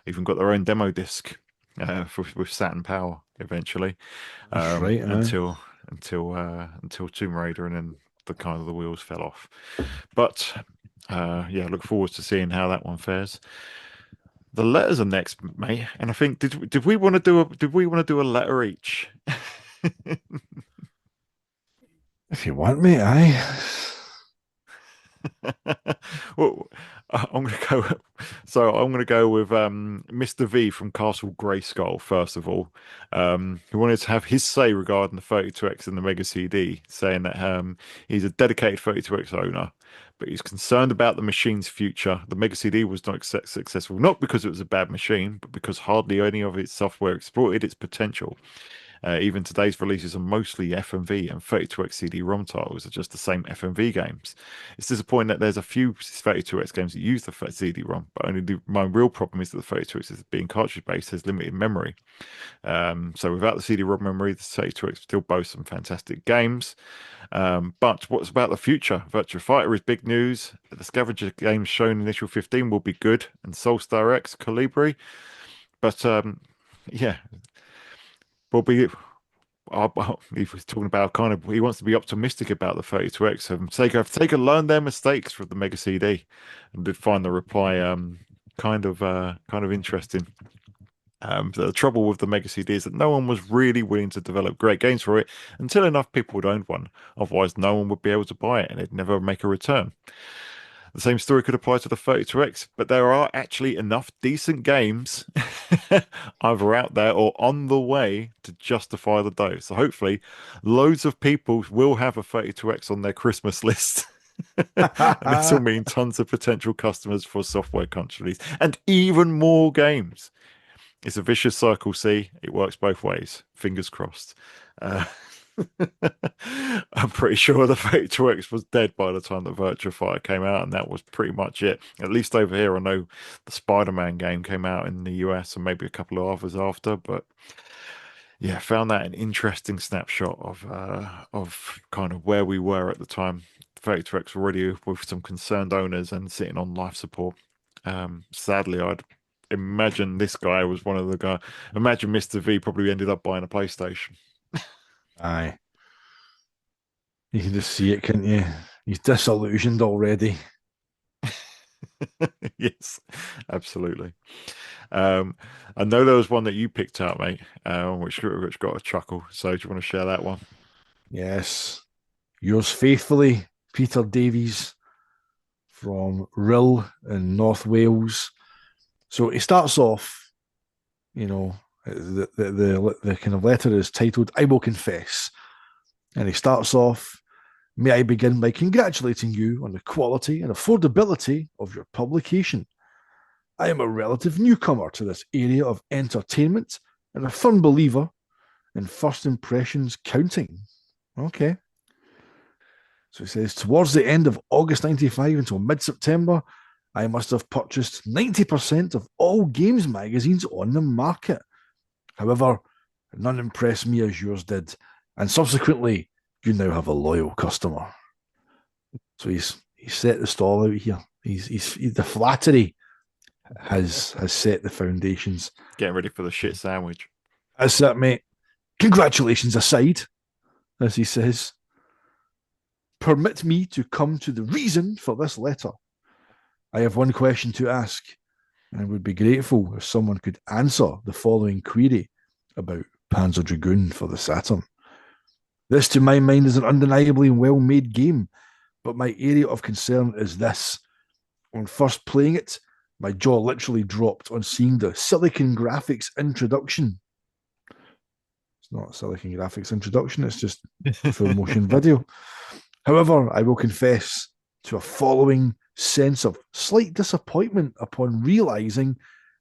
Even got their own demo disc with Saturn Power eventually, That's right, until Tomb Raider, and then the wheels fell off. But yeah, look forward to seeing how that one fares. The letters are next, mate, and I think did we want to do a letter each? If you want me, aye. Well, I'm going to go. So I'm going to go with Mr. V from Castle Grayskull, first of all. He wanted to have his say regarding the 32X and the Mega CD, saying that he's a dedicated 32X owner, but he's concerned about the machine's future. The Mega CD was not successful, not because it was a bad machine, but because hardly any of its software exploited its potential. Even today's releases are mostly FMV, and 32X CD-ROM titles are just the same FMV games. It's disappointing that there's a few 32X games that use the CD-ROM, but my real problem is that the 32X is being cartridge-based has limited memory. So without the CD-ROM memory, the 32X still boasts some fantastic games. But what's about the future? Virtua Fighter is big news. The Scavenger games shown in Initial 15 will be good, and Soulstar X, Colibri. But yeah, will be. He was talking about he wants to be optimistic about the 32X. Sega learned their mistakes from the Mega CD, and did find the reply kind of interesting. The trouble with the Mega CD is that no one was really willing to develop great games for it until enough people would own one. Otherwise, no one would be able to buy it, and it'd never make a return. The same story could apply to the 32X, but there are actually enough decent games either out there or on the way to justify the dough. So hopefully, loads of people will have a 32X on their Christmas list. And this will mean tons of potential customers for software countries and even more games. It's a vicious cycle, see? It works both ways. Fingers crossed. Uh, I'm pretty sure the 32X was dead by the time that Virtua Fighter came out, and that was pretty much it. At least over here, I know the Spider-Man game came out in the US and maybe a couple of others after, but yeah, found that an interesting snapshot of kind of where we were at the time. 32X already with some concerned owners and sitting on life support. Sadly, I'd imagine this guy was one of the guys. Imagine Mr. V probably ended up buying a PlayStation. Aye. You can just see it, can't you? He's disillusioned already. Yes, absolutely. I know there was one that you picked out, mate, which got a chuckle. So do you want to share that one? Yes. Yours faithfully, Peter Davies from Rill in North Wales. So he starts off, the kind of letter is titled, I Will Confess. And he starts off, may I begin by congratulating you on the quality and affordability of your publication. I am a relative newcomer to this area of entertainment and a firm believer in first impressions counting. Okay. So he says, towards the end of August 95 until mid-September, I must have purchased 90% of all games magazines on the market. However, none impressed me as yours did, and subsequently, you now have a loyal customer. So he's set the stall out here. He's the flattery has set the foundations. Getting ready for the shit sandwich. That's it, mate. Congratulations aside, as he says, permit me to come to the reason for this letter. I have one question to ask, and I would be grateful if someone could answer the following query about Panzer Dragoon for the Saturn. This, to my mind, is an undeniably well-made game, but my area of concern is this. On first playing it, my jaw literally dropped on seeing the Silicon Graphics introduction. It's not Silicon Graphics introduction, it's just full motion video. However, I will confess to a following sense of slight disappointment upon realizing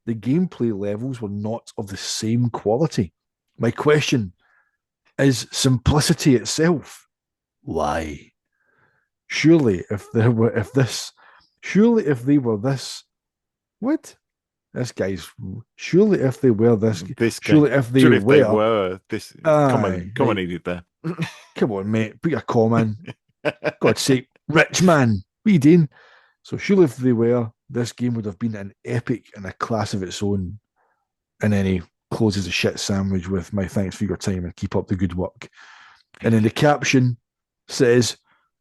the gameplay levels were not of the same quality. My question is simplicity itself. Why? Surely if they were this, what? This guy's surely if they were this surely if they were this come on, idiot there. Come on, mate, put your comma in. God's sake, rich man, what are you doing? So surely if they were, this game would have been an epic and a class of its own. And then he closes a shit sandwich with my thanks for your time and keep up the good work. And then the caption says,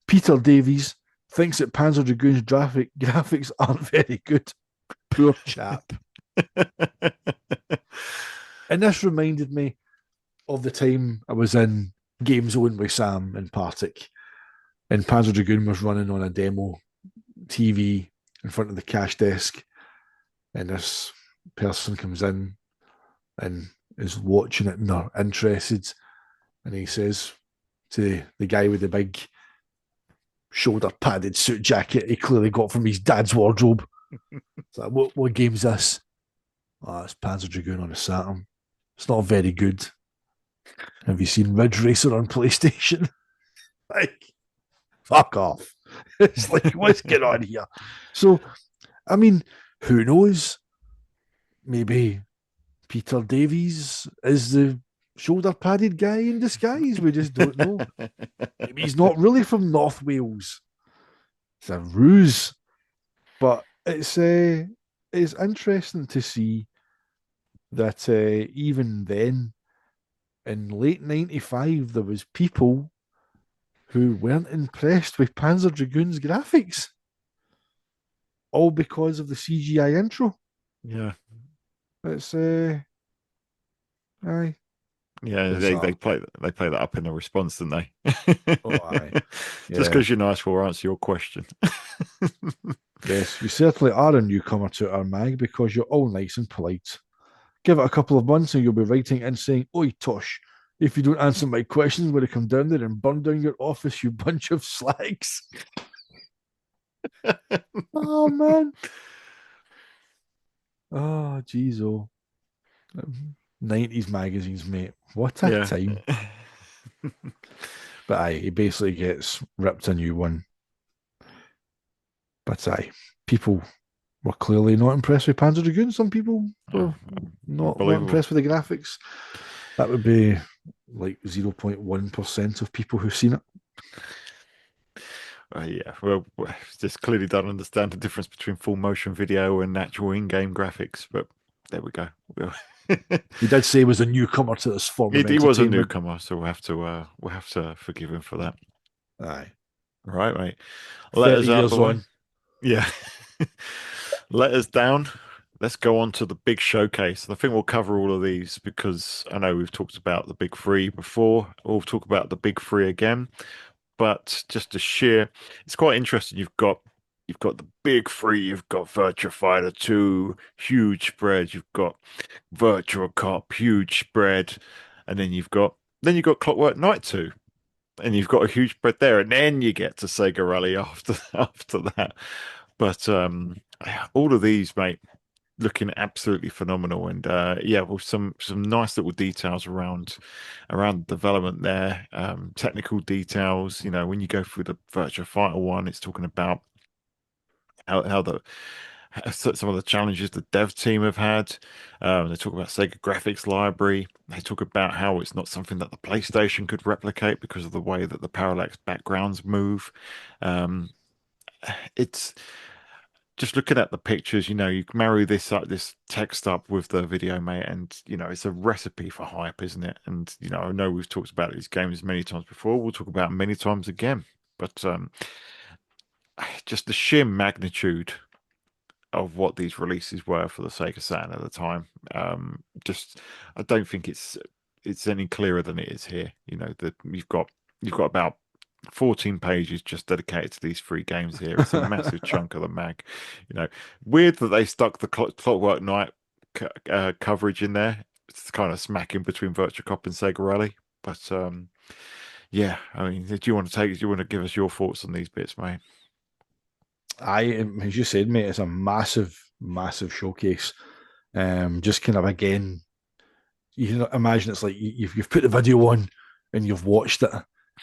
Peter Davies thinks that Panzer Dragoon's graphics aren't very good. Poor chap. And this reminded me of the time I was in Game Zone with Sam in Partick, and Panzer Dragoon was running on a demo TV in front of the cash desk. and this person comes in and is watching it and they're interested, and he says to the guy with the big shoulder padded suit jacket he clearly got from his dad's wardrobe, it's like, what game's this? Oh, it's Panzer Dragoon on a Saturn. It's not very good. Have you seen Ridge Racer on PlayStation? Like, fuck off. It's like, what's going on here? So, I mean, who knows? Maybe Peter Davies is the shoulder padded guy in disguise. We just don't know. Maybe he's not really from North Wales. It's a ruse. But it's interesting to see that even then, in late '95, there was people who weren't impressed with Panzer Dragoon's graphics, all because of the CGI intro. Yeah. It's aye, Yeah, bizarre. they play that up in a response, didn't they? Oh, aye, Just yeah, because you're nice, we'll answer your question. yes. You certainly are a newcomer to our mag because you're all nice and polite. Give it a couple of months and you'll be writing and saying, "Oi, Tosh, if you don't answer my questions, I'm going to come down there and burn down your office, you bunch of slags." Oh man. Oh, geez, oh. 90s magazines, mate. What a Yeah. time. But aye, he basically gets ripped a new one. But aye, people were clearly not impressed with Panzer Dragoon. Some people Oh, were not unbelievable. impressed with the graphics. That would be like 0.1% of people who've seen it. Yeah, well, just clearly don't understand the difference between full motion video and actual in-game graphics, but there we go. He did say he was a newcomer to this form of He was a entertainment. newcomer, so we'll have to forgive him for that. Aye. All right, mate. 30 Letters out of years the way. on. Yeah. Letters down. Let's go on to the big showcase. And I think we'll cover all of these because I know we've talked about the big three before. We'll talk about the big three again. But just to share, it's quite interesting. You've got the big three. You've got Virtua Fighter 2, huge spread. You've got Virtua Cop, huge spread, and then you've got Clockwork Knight 2, and you've got a huge spread there, and then you get to Sega Rally after after that. But all of these, mate, looking absolutely phenomenal, and yeah, well, some nice little details around development there, technical details. You know, when you go through the Virtua Fighter one, it's talking about how the some of the challenges the dev team have had. They talk about Sega graphics library. They talk about how it's not something that the PlayStation could replicate because of the way that the parallax backgrounds move. Um, it's just looking at the pictures, you know, you marry this text up with the video, mate, and you know, it's a recipe for hype, isn't it? And you know, I know we've talked about these games many times before. We'll talk about them many times again, but just the sheer magnitude of what these releases were for the Sega Saturn at the time. Just I don't think it's any clearer than it is here. You know that you've got about 14 pages just dedicated to these three games here. It's a massive chunk of the mag. You know, weird that they stuck the Clockwork Knight coverage in there. It's kind of smacking between Virtua Cop and Sega Rally, but yeah. I mean, do you want to give us your thoughts on these bits, mate? As you said, mate, it's a massive, massive showcase. Just kind of again, you can imagine it's like you've put the video on and you've watched it,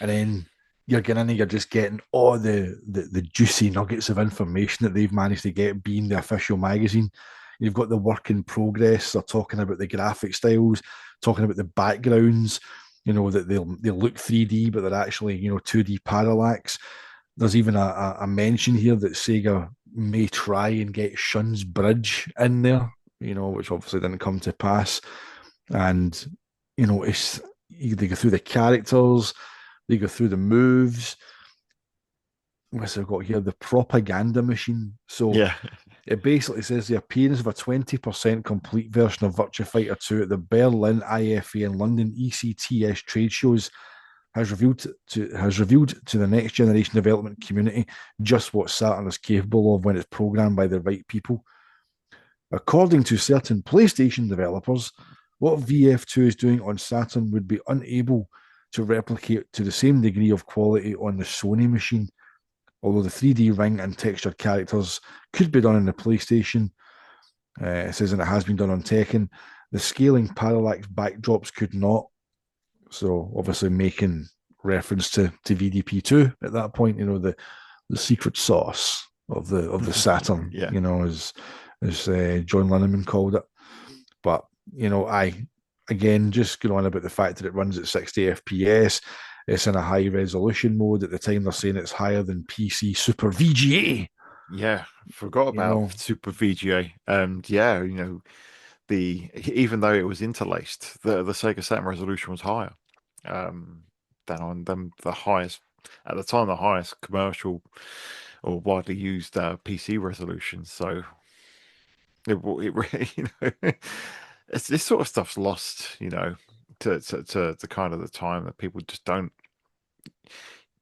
and then you're getting in and you're just getting all the juicy nuggets of information that they've managed to get being the official magazine. You've got the work in progress. They're talking about the graphic styles, talking about the backgrounds. You know that they'll look 3D, but they're actually 2D parallax. There's even a mention here that Sega may try and get Shun's Bridge in there, which obviously didn't come to pass. And it's they go through the characters, they go through the moves. What's they've got here? The propaganda machine. So Yeah, it basically says the appearance of a 20% complete version of Virtua Fighter 2 at the Berlin IFA and London ECTS trade shows has revealed to the next generation development community just what Saturn is capable of when it's programmed by the right people. According to certain PlayStation developers, what VF2 is doing on Saturn would be unable to replicate to the same degree of quality on the Sony machine. Although the 3D ring and textured characters could be done on the PlayStation, it says, and it has been done on Tekken, the scaling parallax backdrops could not. So obviously making reference to VDP2 at that point, the secret sauce of the Saturn, Yeah. as John Linneman called it. But I again just going on about the fact that it runs at 60 FPS. It's in a high resolution mode. At the time, they're saying it's higher than PC Super VGA. Yeah, forgot You about know, Super VGA. And yeah, the even though it was interlaced, the Sega Saturn resolution was higher um, than on them the highest at the time, the highest commercial or widely used PC resolution. So it really, this sort of stuff's lost, to kind of the time that people just don't.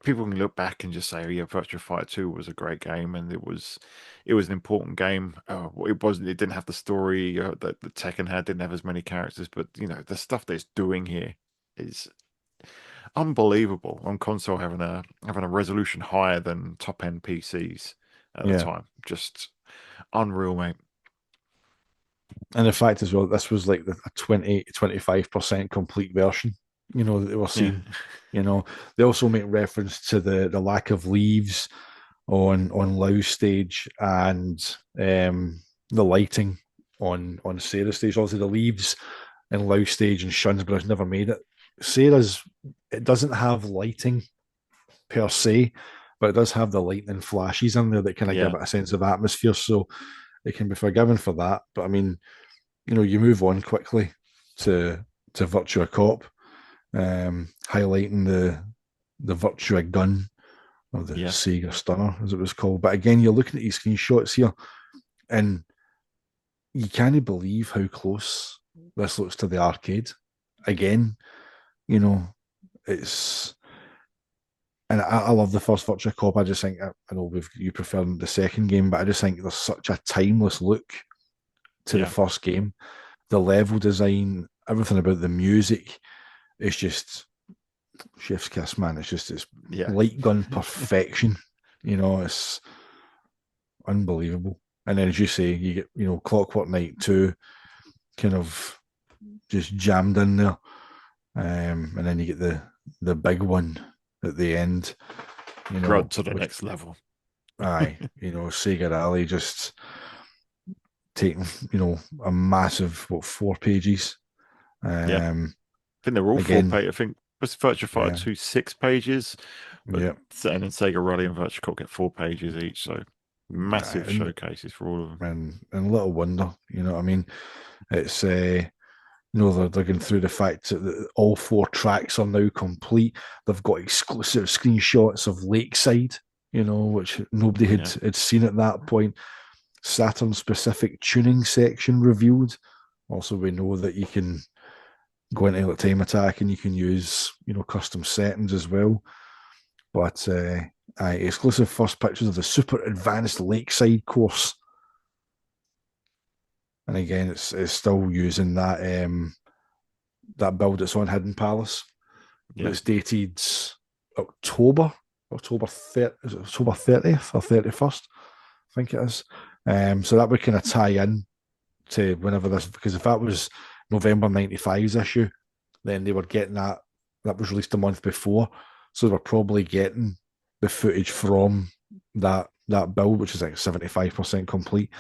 People can look back and just say, "Oh yeah, Virtua Fighter 2 was a great game, and it was an important game. It wasn't. It didn't have the story that the Tekken had. Didn't have as many characters, but the stuff that it's doing here is unbelievable on console, having a resolution higher than top end PCs at the yeah. time. Just unreal, mate. And the fact as well, this was like a 20-25% complete version, that they were Yeah, seeing. They also make reference to the lack of leaves on Lau's stage and the lighting on Sarah's stage. Obviously, the leaves in Lau's stage and Shunsborough's never made it. Sarah's, it doesn't have lighting per se, but it does have the lightning flashes in there that kind of give yeah, it a sense of atmosphere. So it can be forgiven for that. But I mean, you move on quickly to Virtua Cop, highlighting the Virtua gun or the yeah, Sega Stunner, as it was called. But again, you're looking at these screenshots here, and you can't believe how close this looks to the arcade. Again, you know, it's and I love the first Virtua Cop. I just think I know you prefer the second game, but I just think there's such a timeless look to the yeah, first game. The level design, everything about the music is just chef's kiss, man. It's yeah, light gun perfection. It's unbelievable. And then, as you say, you get Clockwork Knight 2 kind of just jammed in there, and then you get the big one at the end. Run to the With next level. Sega Rally just taking a massive 4 pages. Yeah, I Um, think they're all four again, page. I think was Virtua Fighter yeah, 2 6 pages, but yeah, and then Sega Rally and Virtua Cop get 4 pages each. So massive and showcases for all of them. and little wonder, what I mean. It's they're going through the fact that all 4 tracks are now complete. They've got exclusive screenshots of Lakeside, which nobody had Yeah, had seen at that point. Saturn specific tuning section revealed. Also, we know that you can go into like time attack and you can use custom settings as well. But exclusive first pictures of the super advanced Lakeside course, and again, it's still using that build that's on Hidden Palace. yeah. It's dated October, October 30th, is it October 30th or 31st? I think it is. So that would kind of tie in to whenever this, because if that was November 95's issue, then they were getting that was released a month before. So they were probably getting the footage from that build, which is like 75% complete.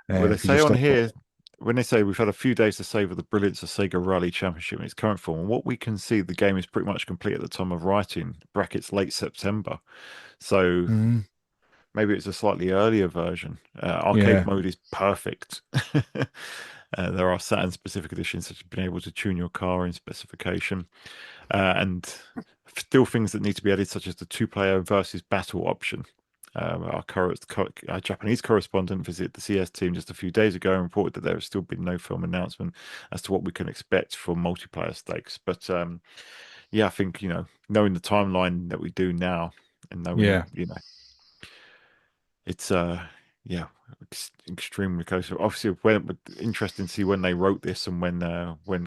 Well, they Because say you've on still got here when they say we've had a few days to savor the brilliance of Sega Rally Championship in its current form, and what we can see, the game is pretty much complete at the time of writing (brackets late September). So mm, maybe it's a slightly earlier version. Arcade yeah, mode is perfect. There are Saturn specific editions such as being able to tune your car in specification, and still things that need to be added, such as the two-player versus battle option. Our Japanese correspondent visited the CS team just a few days ago and reported that there has still been no film announcement as to what we can expect for multiplayer stakes. But yeah, I think knowing the timeline that we do now and knowing yeah. it's Yeah, extremely close. Obviously, when interesting to see when they wrote this and when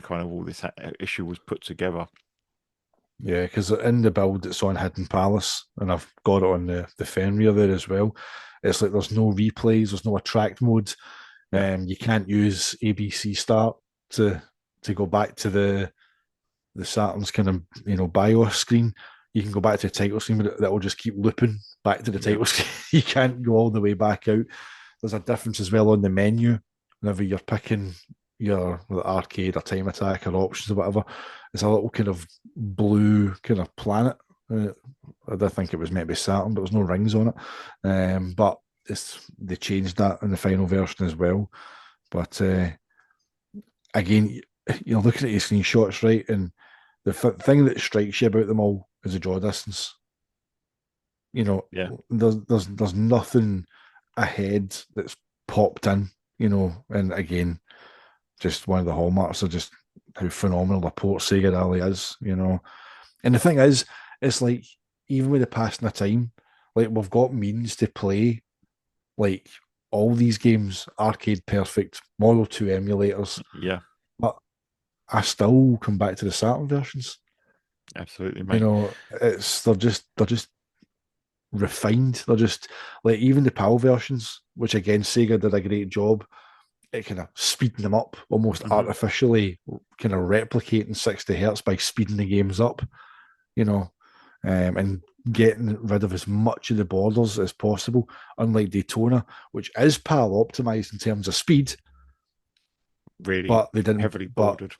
kind of all this issue was put together. Yeah, because in the build it's on Hidden Palace, and I've got it on the Fenrir there as well. It's like there's no replays, there's no attract mode. Yeah, You can't use ABC Start to go back to the Saturn's kind of BIOS screen. You can go back to the title screen, but that will just keep looping back to the yeah, title screen. You can't go all the way back out. There's a difference as well on the menu whenever you're picking your arcade or time attack or options or whatever. It's a little kind of blue kind of planet. Uh, I did think it was maybe Saturn, but there's no rings on it. But they changed that in the final version as well. But again, you're looking at your screenshots, right? And the thing that strikes you about them all is the draw distance. You know, yeah. there's nothing ahead that's popped in. And again, just one of the hallmarks of just how phenomenal a port Sega Rally is. And the thing is, it's like even with the passing of time, like we've got means to play like all these games, arcade perfect, Model 2 emulators, Yeah, but I still come back to the Saturn versions. absolutely, mate. It's they're just refined. They're just like even the PAL versions, which again Sega did a great job at kind of speeding them up, almost Hmm. artificially kind of replicating 60 hertz by speeding the games up, you know, and getting rid of as much of the borders as possible. Unlike Daytona, which is PAL optimized in terms of speed, Really but they didn't. heavily But bordered.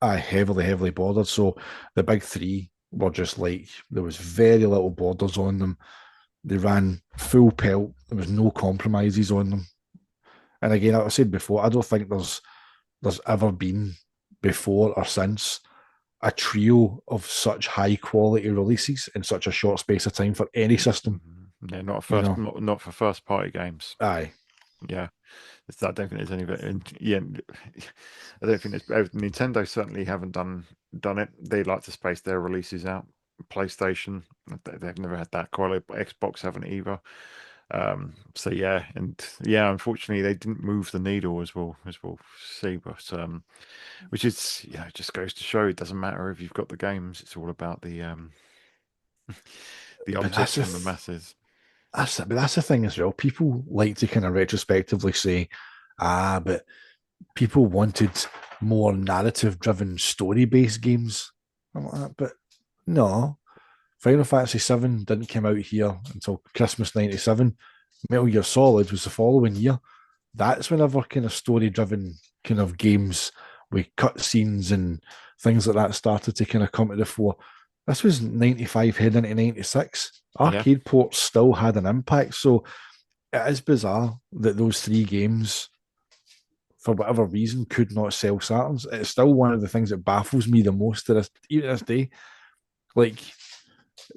I heavily bordered. So the big three were just like there was very little borders on them. They ran full pelt. There was no compromises on them. And again, like I said before, I don't think there's ever been before or since a trio of such high quality releases in such a short space of time for any system. Yeah, not You first, know, not for first party games. aye, Yeah, I don't think there's any. And yeah, I don't think there's. Nintendo certainly haven't done it. They like to space their releases out. PlayStation, they've never had that quality. Xbox haven't either. So yeah, and yeah, unfortunately, they didn't move the needle as we'll see. But which is it just goes to show it doesn't matter if you've got the games. It's all about the but that's object the and the masses. but that's the thing as well. People like to kind of retrospectively say, but people wanted more narrative driven story based games. I'm like, but no, Final Fantasy VII didn't come out here until Christmas '97. Metal Gear Solid was the following year. That's whenever kind of story driven kind of games with cutscenes and things like that started to kind of come to the fore. This was 95 heading into 96. Yeah, Arcade ports still had an impact. So it is bizarre that those three games, for whatever reason, could not sell Saturns. It's still one of the things that baffles me the most to this, even to this day. Like,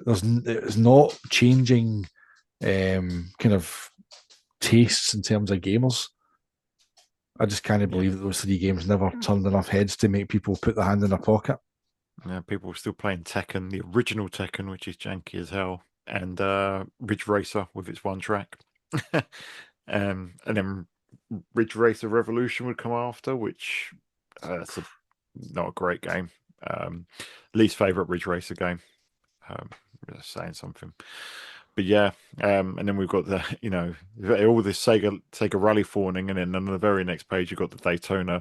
it's not changing kind of tastes in terms of gamers. I just can't yeah. believe that those three games never turned enough heads to make people put their hand in their pocket. Yeah, people were still playing Tekken, the original Tekken, which is janky as hell, and Ridge Racer with its one track. And then Ridge Racer Revolution would come after, which it's not a great game. Um, Least favorite Ridge Racer game. Um, just saying something. But yeah, and then we've got the all this Sega Rally fawning, and then on the very next page you've got the Daytona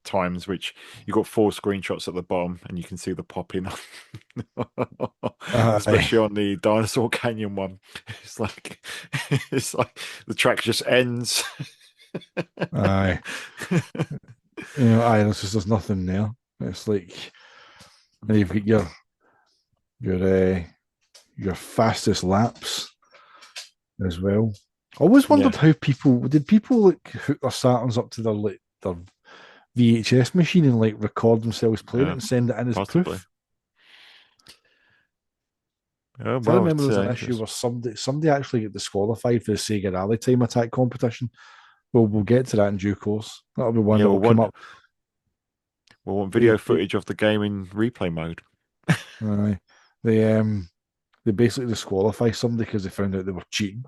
times, which you got four screenshots at the bottom, and you can see the popping, Aye, especially on the Dinosaur Canyon one. It's like it's like the track just ends. aye. There's nothing there. It's like, and you've got your uh, your fastest laps as well. I always Yeah, wondered how people like hook their Saturns up to their VHS machine and like record themselves playing it and send it in as possibly. proof. Oh I well, remember there it's was an issue interesting. where somebody actually got disqualified for the Sega Rally Time Attack competition. Well, we'll get to that in due course. That'll be one Yeah, that will come up. we'll want They, video they, footage of the game in replay mode. uh, they basically disqualify somebody because they found out they were cheating.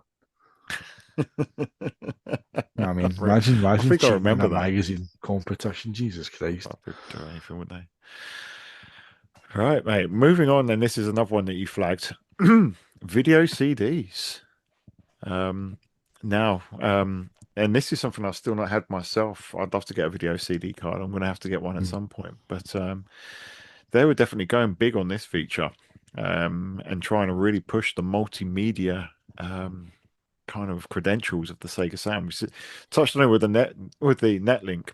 I mean, imagine, I imagine think I cheating in remember a that. magazine competition. Jesus Christ. Well, people do anything, would they? Right, mate. Moving on, then. This is another one that you flagged. Video CDs. Um, and this is something I've still not had myself. I'd love to get a video CD card. I'm going to have to get one at Mm. some point. But they were definitely going big on this feature, and trying to really push the multimedia kind of credentials of the Sega Saturn. We touched on it with the Netlink,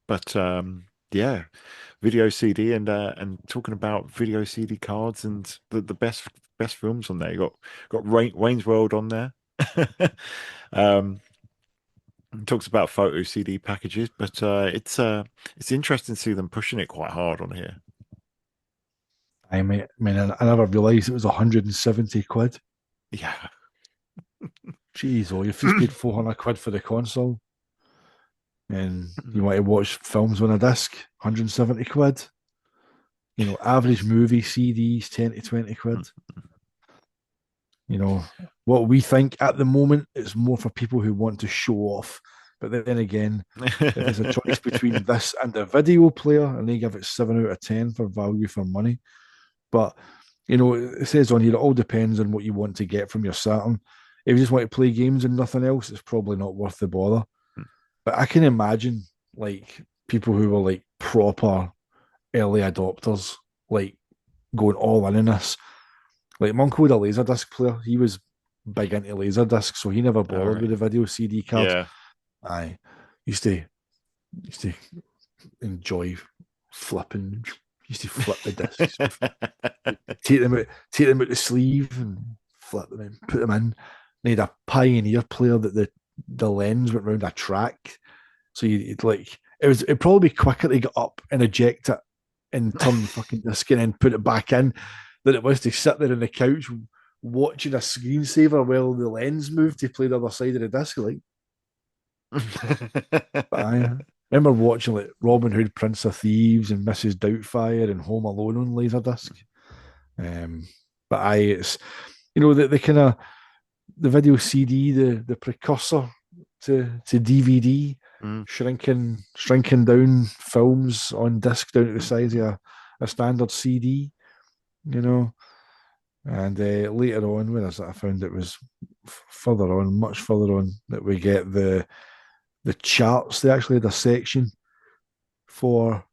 but yeah, video CD and talking about video CD cards and the best films on there. You got Wayne's World on there. um, it talks about photo CD packages, but it's interesting to see them pushing it quite hard on here. I never realised it was 170 quid. Yeah. Jeez, oh, you've just paid 400 quid for the console, and you want to watch films on a disc, 170 quid. Average movie CDs, 10 to 20 quid. You know, what we think at the moment is more for people who want to show off. But then again, if it's a choice between this and a video player, and they give it 7 out of 10 for value for money. But, it says on here, it all depends on what you want to get from your Saturn. If you just want to play games and nothing else, it's probably not worth the bother. But I can imagine, like, people who were like proper early adopters, like going all in this. Like, my uncle had a Laserdisc player. He was big into Laserdisc, so he never All bothered with right. the video CD card. Yeah. I used to enjoy flipping. Used to flip the discs, take them out the sleeve and flip them in, put them in. They had a Pioneer player that the lens went round a track, so you'd like it'd probably be quicker to get up and eject it and turn the fucking disc and then put it back in than it was to sit there on the couch watching a screensaver while the lens moved to play the other side of the disc. Like, but I remember watching like Robin Hood, Prince of Thieves, and Mrs. Doubtfire and Home Alone on Laserdisc. Um, but it's the kind of the video CD, the precursor to DVD, Mm. shrinking down films on disc down to the size of a standard CD. You know, and later on, when I found it was further on, much further on, that we get the charts. They actually had a section for,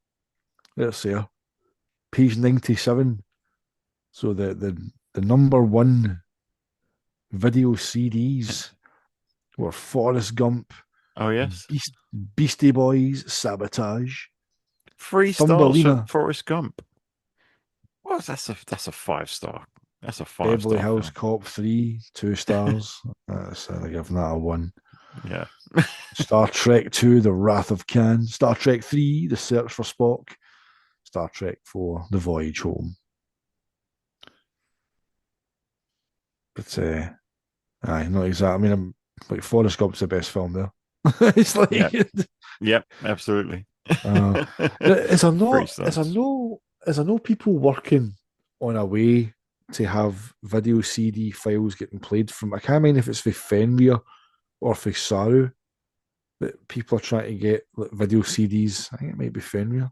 let's see, page 97. So the number one video CDs were Forrest Gump, Oh yes. Beastie Boys, Sabotage, 3 stars for Thumbelina, Forrest Gump. Well, that's a 5 star. That's a five Beverly star Hills film. Cop 3, 2 stars. I give that a 1. Yeah. Star Trek 2, The Wrath of Khan. Star Trek 3, The Search for Spock. Star Trek 4, The Voyage Home. But aye, not exactly. I mean, I'm like Forrest Gump's the best film there. It's like Yeah. Yep. Absolutely. uh, is there Three not is there stars. no is there no people working on a way to have video CD files getting played from? I can't remember if it's for Fenrir or for Saru that people are trying to get like, video CDs. I think it might be Fenrir.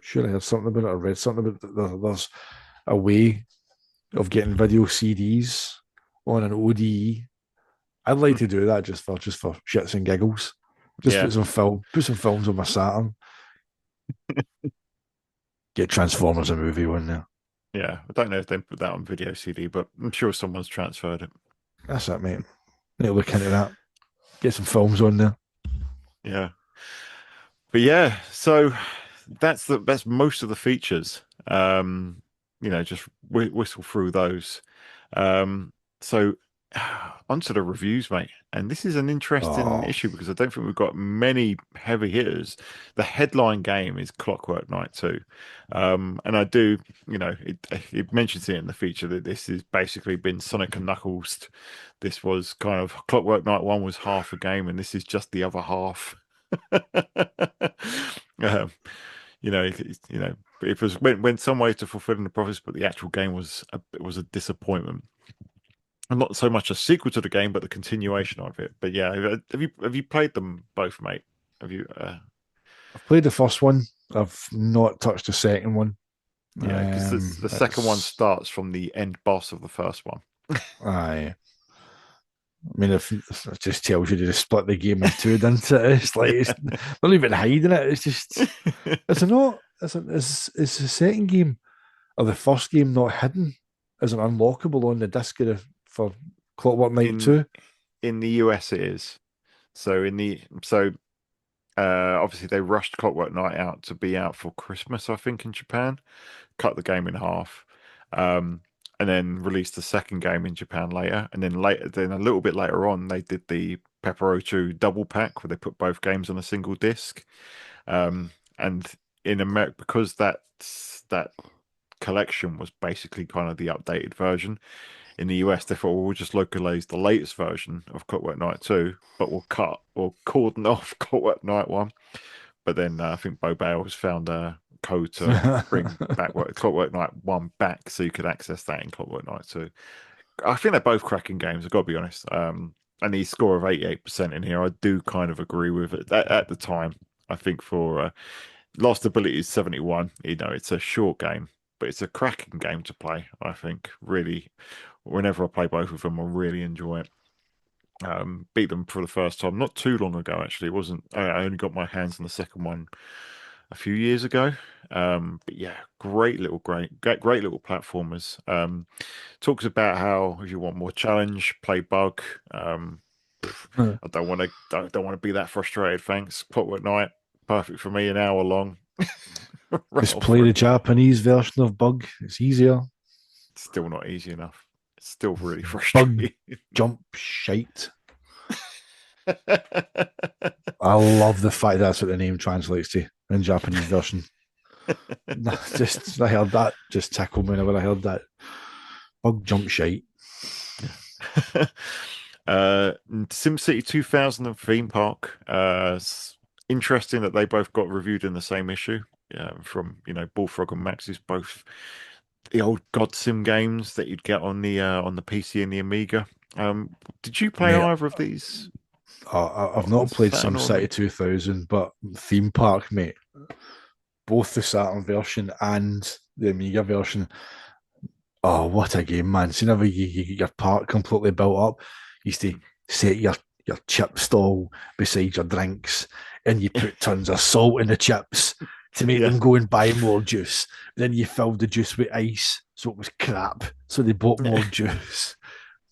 Sure, I heard something about it. I read something about there's a way of getting video CDs on an ODE. I'd like to do that just for shits and giggles. Just Yeah. put some films on my Saturn. Get Transformers a movie one there. Yeah. I don't know if they put that on video CD, but I'm sure someone's transferred it. That's it, mate. Need to look into that. Get some films on there. Yeah. But yeah, so that's most of the features. Just whistle through those. So onto the reviews, mate. And this is an interesting Oh, issue because I don't think we've got many heavy hitters. The headline game is Clockwork Knight 2. And I do, it mentions it in the feature that this has basically been Sonic and Knuckles. This was kind of Clockwork Knight 1 was half a game, and this is just the other half. um, it was went some way to fulfilling the promise, but the actual game was a disappointment. and not so much a sequel to the game, but the continuation of it. But yeah, have you played them both, mate? Have you? I've played the first one. I've not touched the second one. Yeah, because the second one It's starts from the end boss of the first one. aye. I mean, if it just tells you to just split the game in two, doesn't it? It's like it's not even hiding it. It's just it's not. Is the second game or the first game not hidden? Is it unlockable on the disc for Clockwork Knight in 2? in the US it is. Obviously they rushed Clockwork Knight out to be out for Christmas, I think, in Japan. Cut the game in half. Um, and then released the second game in Japan later. And then a little bit later on, they did the Pepperochu double pack where they put both games on a single disc. And in America, because that collection was basically kind of the updated version, in the US, they thought, well, we'll just localize the latest version of Clockwork Knight 2, but we'll cut or cordon off Clockwork Knight 1. But then I think Bo Bales found a code to bring Clockwork Knight 1 back so you could access that in Clockwork Knight 2. I think they're both cracking games, I've got to be honest. And the score of 88% in here, I do kind of agree with it. At the time, I think for Lost Ability is 71. It's a short game, but it's a cracking game to play, I think. Really, whenever I play both of them, I really enjoy it. Beat them for the first time not too long ago, actually. It wasn't, I only got my hands on the second one a few years ago. But yeah, great little platformers. Talks about how if you want more challenge, play Bug. I don't want to be that frustrated. Thanks. Clockwork Night, perfect for me. An hour long, Just rattle play through. the Japanese version of Bug. It's easier. Still not easy enough. It's still really Bug frustrating. jump shite. I love the fact that's what the name translates to in Japanese version. Just I heard that just tickled me whenever I heard that. Bug jump shite. SimCity 2000 and Theme Park. Interesting that they both got reviewed in the same issue. From Bullfrog and Max's, both the old God Sim games that you'd get on the PC and the Amiga. Did you play Mate, either of these I've on not played Saturn or SimCity Amiga? 2000, but Theme Park, mate, both the Saturn version and the Amiga version. Oh, what a game, man! See, whenever you get your park completely built up, you used to set your chip stall beside your drinks, and you put tons of salt in the chips to make Yeah, them go and buy more juice. Then you filled the juice with ice, so it was crap. So they bought more juice.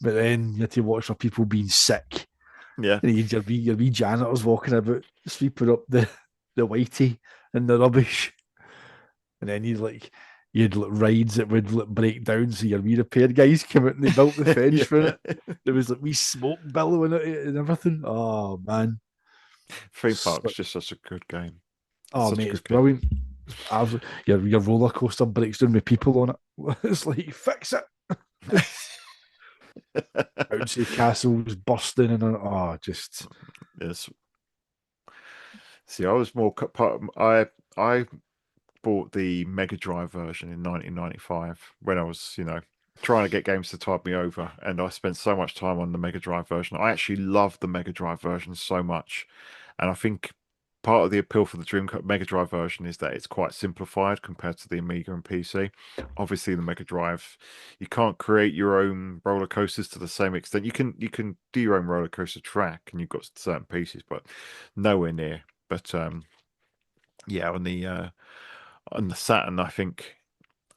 But then you had to watch for people being sick. yeah, And your wee janitors walking about sweeping up the whitey and the rubbish. And then you'd like rides that would like break down, so your wee repair guys came out and they built the fence yeah. for it. There was like wee smoke billowing at it and everything. Oh man. Theme Park's just such a good game. Oh Such a mate, it's good game. brilliant. It's absolutely, your roller coaster breaks down with people on it. It's like fix it. Bouncy castles busting and just Yes. See, I was more part. I bought the Mega Drive version in 1995 when I was, trying to get games to tide me over, and I spent so much time on the Mega Drive version. I actually love the Mega Drive version so much, and I think part of the appeal for the Mega Drive version is that it's quite simplified compared to the Amiga and PC. Obviously, the Mega Drive, you can't create your own roller coasters to the same extent. You can do your own roller coaster track, and you've got certain pieces, but nowhere near. But yeah, on the Saturn, I think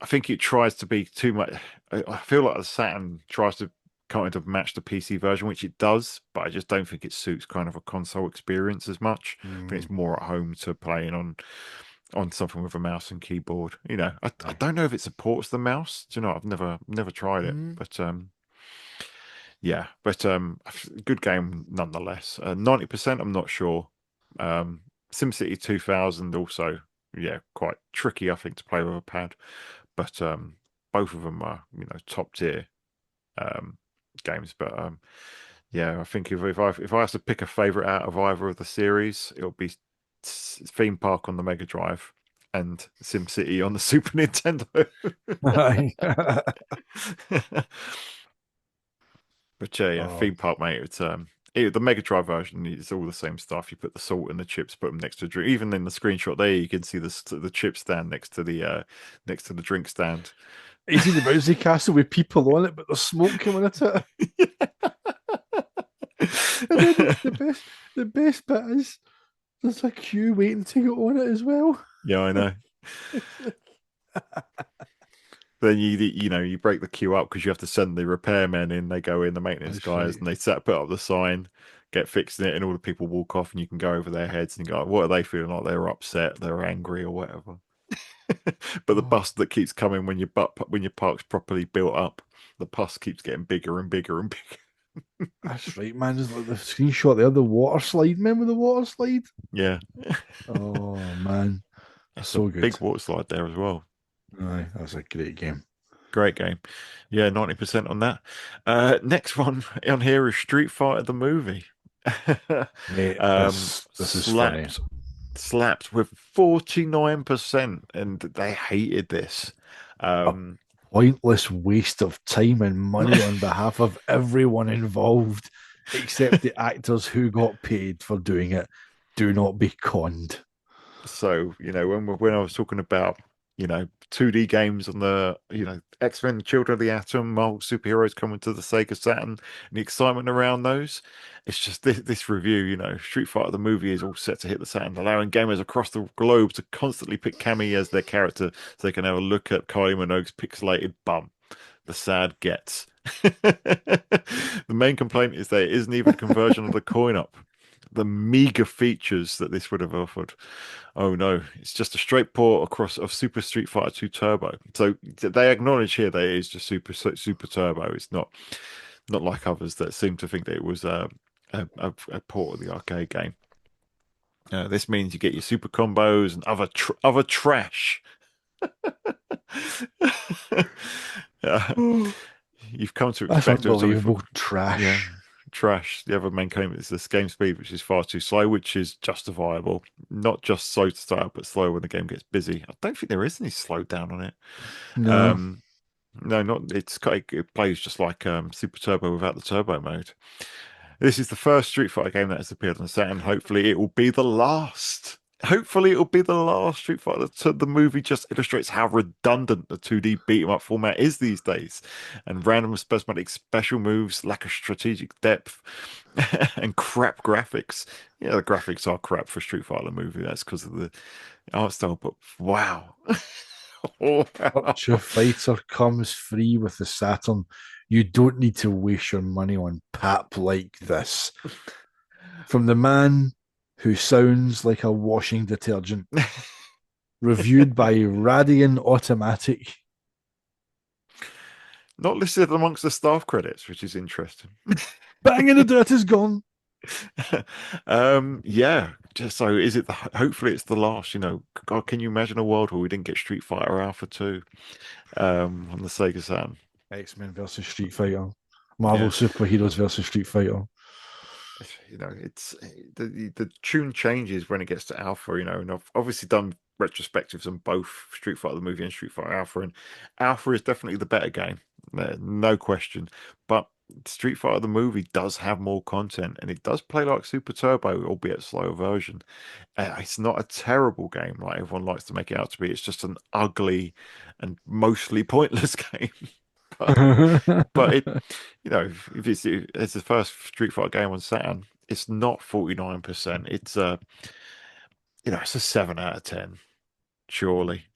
it tries to be too much. I feel like the Saturn tries to kind of match the PC version, which it does, but I just don't think it suits kind of a console experience as much. I think mm, it's more at home to playing on something with a mouse and keyboard. I don't know if it supports the mouse. Do you know? I've never tried it, mm. but yeah, but good game nonetheless. 90%, I'm not sure. Um, SimCity 2000 also, yeah, quite tricky, I think, to play with a pad. But both of them are, top tier um, games. But yeah, I think if I have to pick a favorite out of either of the series, it'll be Theme Park on the Mega Drive and SimCity on the Super Nintendo. Aye. But yeah, Oh, theme park, mate. The Mega Drive version. It's all the same stuff. You put the salt and the chips, put them next to the drink. Even in the screenshot there, you can see the chip stand next to the drink stand. you see the bouncy castle with people on it, but there's smoke coming at it. And then the best bit is there's a queue waiting to get on it as well. Yeah, I know. It's like, Then you break the queue up because you have to send the repairmen in. They go in, the maintenance that's guys, right. and they put up the sign, get fixing it, and all the people walk off, and you can go over their heads and go, what are they feeling like? They're upset, they're angry, or whatever. But the Oh, bus that keeps coming when your park's properly built up, the bus keeps getting bigger and bigger and bigger. that's right, man. There's like the screenshot there, the water slide. Remember the water slide? Yeah, Oh man, that's a so good. big water slide there as well. Aye, that's a great game. Great game. Yeah, 90% on that. Next one on here is Street Fighter the movie. Mate, um, this is funny. slapped slapped with 49%, and they hated this. A Um, pointless waste of time and money on behalf of everyone involved, except the actors who got paid for doing it. Do not be conned. so when I was talking about 2D games on the X-Men, Children of the Atom, Marvel superheroes coming to the Sega Saturn, and the excitement around those, it's just this review. Street Fighter the movie is all set to hit the Saturn, allowing gamers across the globe to constantly pick Cammy as their character, so they can have a look at Kylie Minogue's pixelated bum. The sad gets. The main complaint is there isn't even a conversion of the coin up. The meager features that this would have offered. Oh no, it's just a straight port across of Super Street Fighter 2 Turbo. So they acknowledge here that it is just Super Turbo. It's not like others that seem to think that it was a port of the arcade game. This means you get your super combos and other trash. Yeah, you've come to That's expect it. Something unbelievable from yeah. trash. Trash. The other main claim is this game speed, which is far too slow, which is justifiable. Not just slow to start, but slow when the game gets busy. I don't think there is any slowdown on it. No. Um, no, not it plays just like Super Turbo without the turbo mode. This is the first Street Fighter game that has appeared on the Saturn. Hopefully, it will be the last. Hopefully, it'll be the last Street Fighter. The movie just illustrates how redundant the 2D beat 'em up format is these days, and random spasmodic special moves, lack of strategic depth, and crap graphics. Yeah, the graphics are crap for Street Fighter the movie. That's because of the art style. But wow, wow. Virtua Fighter comes free with the Saturn. You don't need to waste your money on pap like this. From the man who sounds like a washing detergent, reviewed by Radian Automatic. Not listed amongst the staff credits, which is interesting. Bang in the dirt is gone. Yeah. Just so is it hopefully it's the last, God, can you imagine a world where we didn't get Street Fighter Alpha 2 on the Sega Saturn? X-Men versus Street Fighter. Marvel Yeah. superheroes versus Street Fighter. It's the tune changes when it gets to Alpha, and I've obviously done retrospectives on both Street Fighter the movie and Street Fighter Alpha, and Alpha is definitely the better game, no question. But Street Fighter the movie does have more content, and it does play like Super Turbo, albeit a slower version. It's not a terrible game like everyone likes to make it out to be. It's just an ugly and mostly pointless game. But but if it's the first Street Fighter game on Saturn, it's not 49%. It's a 7 out of 10, surely.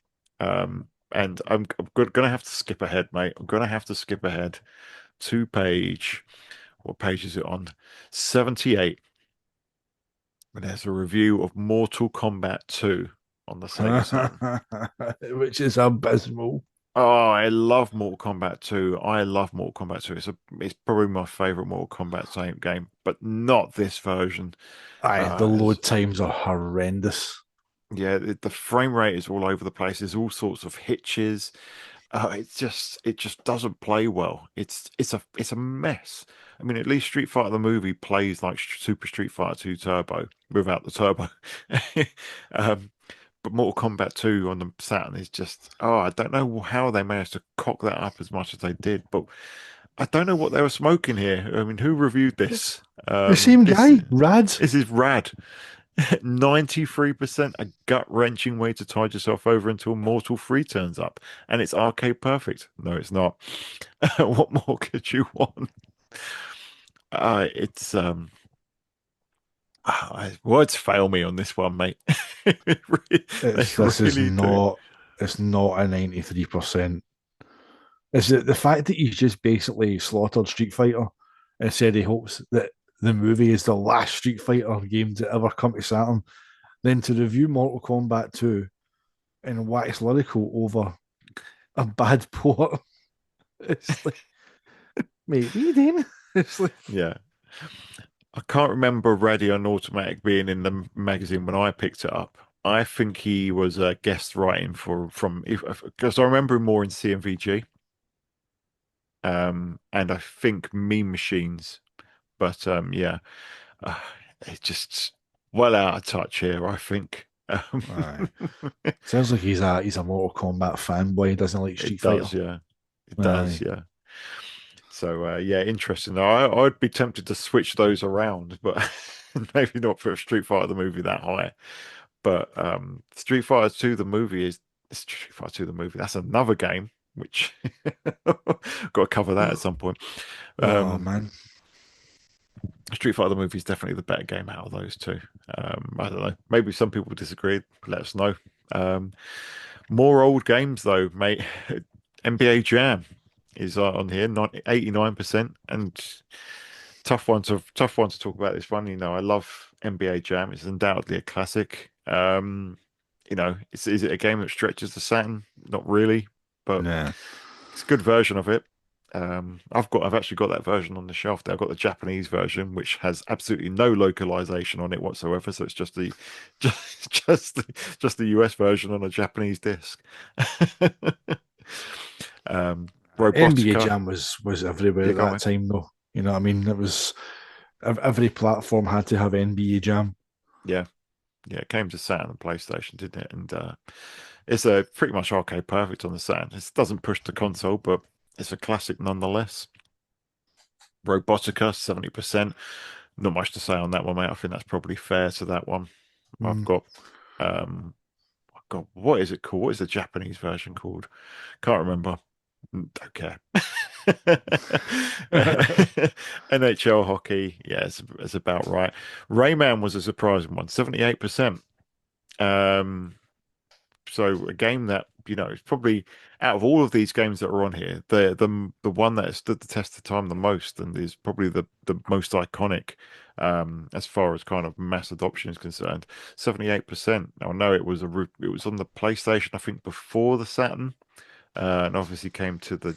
And I'm gonna have to skip ahead, mate. I'm gonna have to skip ahead to what page is it on? 78. And there's a review of Mortal Kombat 2 on the Sega Saturn. Which is abysmal. Oh, I love Mortal Kombat 2. I love Mortal Kombat 2. It's probably my favorite Mortal Kombat same game, but not this version. Aye, the As load times are horrendous. yeah, the frame rate is all over the place. There's all sorts of hitches. It just doesn't play well. It's a mess. I mean, at least Street Fighter the movie plays like Super Street Fighter 2 Turbo without the turbo. Um, but Mortal Kombat 2 on the Saturn is just, I don't know how they managed to cock that up as much as they did. But I don't know what they were smoking here. I mean, who reviewed this? The same This guy, Rad. this is rad. 93% a gut-wrenching way to tide yourself over until Mortal 3 turns up. And it's arcade perfect. No, it's not. What more could you want? It's words fail me on this one, mate. They It's this is really do. not. It's not a 93%. Is it the fact that he's just basically slaughtered Street Fighter and said he hopes that the movie is the last Street Fighter game to ever come to Saturn? Then to review Mortal Kombat 2 and wax lyrical over a bad port. It's like, mate, what are you doing? It's like, Yeah. I can't remember Ready on Automatic being in the magazine when I picked it up. I think he was a guest writing for from because I remember him more in CMVG, and I think Meme Machines, but yeah, uh, it's just well out of touch here, I think. aye. Sounds like he's a Mortal Kombat fanboy. Doesn't like It Street Fighter. does, yeah, it does, Aye. yeah. So yeah, interesting. I'd be tempted to switch those around, but maybe not for Street Fighter the movie that high. But Street Fighter 2 the movie is Street Fighter 2 the movie. That's another game which got to cover that at some point. Oh Um, man. Street Fighter the movie is definitely the better game out of those two. I don't know. Maybe some people disagree. Let us know. Um, More old games though, mate. NBA Jam is on here, 89%, and tough one to talk about this one. I love NBA Jam. It's undoubtedly a classic. Is it a game that stretches the Saturn? Not really, but Nah. it's a good version of it. I've actually got that version on the shelf there. I've got the Japanese version, which has absolutely no localization on it whatsoever. So it's just the just the US version on a Japanese disc. um, NBA Robotica, Jam was everywhere yeah, at go on, that mate. time though. You know what I mean? It was every platform had to have NBA Jam. Yeah, yeah, it came to Saturn and PlayStation, didn't it? And it's a pretty much arcade perfect on the Saturn. It doesn't push the console, but it's a classic nonetheless. Robotica, 70%. Not much to say on that one, mate. I think that's probably fair to that one. I've Mm. got what is it called? What is the Japanese version called? Can't remember. Don't care. NHL hockey, yeah, it's about right. Rayman was a surprising one, 78%. Um, so a game that is probably out of all of these games that are on here, the one that has stood the test of time the most and is probably the most iconic, as far as kind of mass adoption is concerned. 78%. Now I know it was on the PlayStation, I think, before the Saturn, and obviously came to the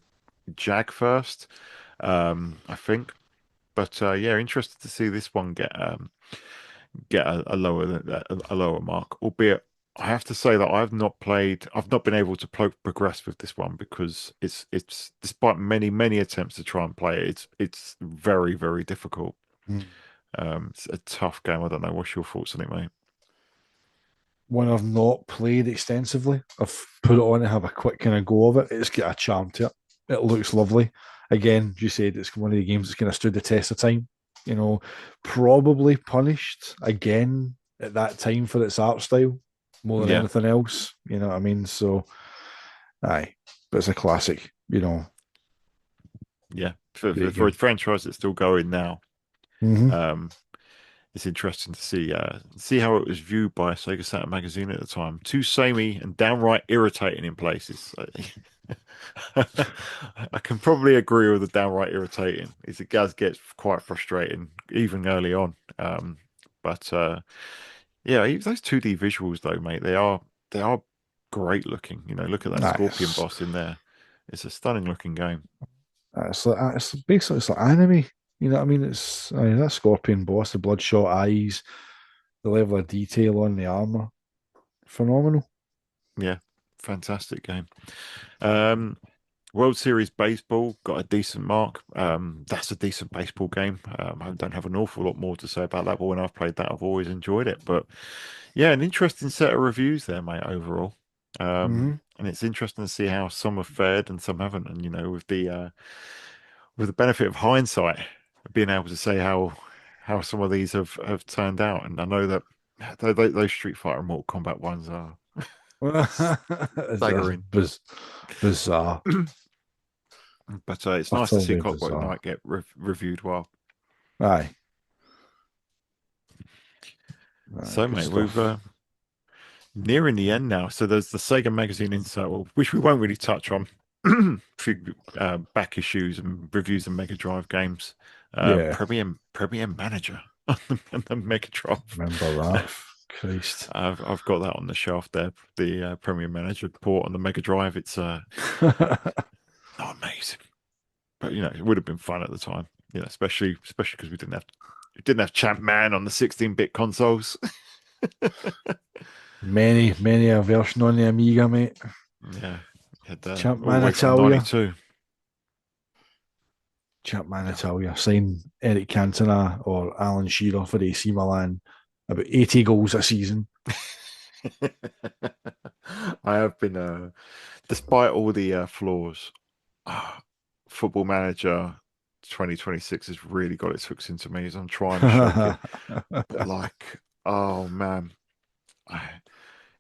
Jag first, I think. But yeah, interested to see this one get a lower mark, albeit I have to say that I've not been able to progress with this one because it's despite many attempts to try and play it, it's very very difficult. Mm. It's a tough game. I don't know. What's your thoughts on it, mate? One I've not played extensively. I've put it on and have a quick kind of go of it. It's got a charm to it. It looks lovely. Again, you said it's one of the games that's kind of stood the test of time. You know, probably punished again at that time for its art style more than Yeah, anything else. You know what I mean? So, aye, but it's a classic. yeah. For, Great for a game. franchise that's still going now, Mm-hmm. um, it's interesting to see how it was viewed by Sega Saturn magazine at the time. Too samey and downright irritating in places. I can probably agree with the downright irritating. It does get quite frustrating even early on. But yeah, those 2D visuals though, mate, they are great looking. Look at that Scorpion Nice. boss in there. It's a stunning looking game. It's basically it's like anime. You know what I mean? It's that scorpion boss, the bloodshot eyes, the level of detail on the armor, phenomenal. Yeah, fantastic game. Um, World Series Baseball got a decent mark. That's a decent baseball game. I don't have an awful lot more to say about that, but when I've played that, I've always enjoyed it. But yeah, an interesting set of reviews there, mate, overall. Hmm. And it's interesting to see how some have fared and some haven't. And with the with the benefit of hindsight, being able to say how some of these have turned out, and I know that those Street Fighter and Mortal Kombat ones are That's staggering. bizarre, But it's nice to see utterly Clockwork bizarre. Knight get reviewed well. Aye, aye, So, good mate, we've stuff. nearing the end now. So there's the Sega Magazine insert, which we won't really touch on. Few back issues and reviews of Mega Drive games. Yeah, Premier Manager on the Mega Drive. remember that? Christ. I've got that on the shelf there. The Premier Manager port on the Mega Drive. It's not amazing, but it would have been fun at the time. Especially because we didn't have Champ Man on the 16-bit consoles. Many a version on the Amiga, mate. Yeah, had all the Champman, I way from tell you. '92. Champman, I tell you. Sign Eric Cantona or Alan Shearer for AC Milan. About 80 goals a season. I have been, despite all the flaws, ah, Football Manager 2026 has really got its hooks into me as I'm trying to shake it. But like, oh man, I,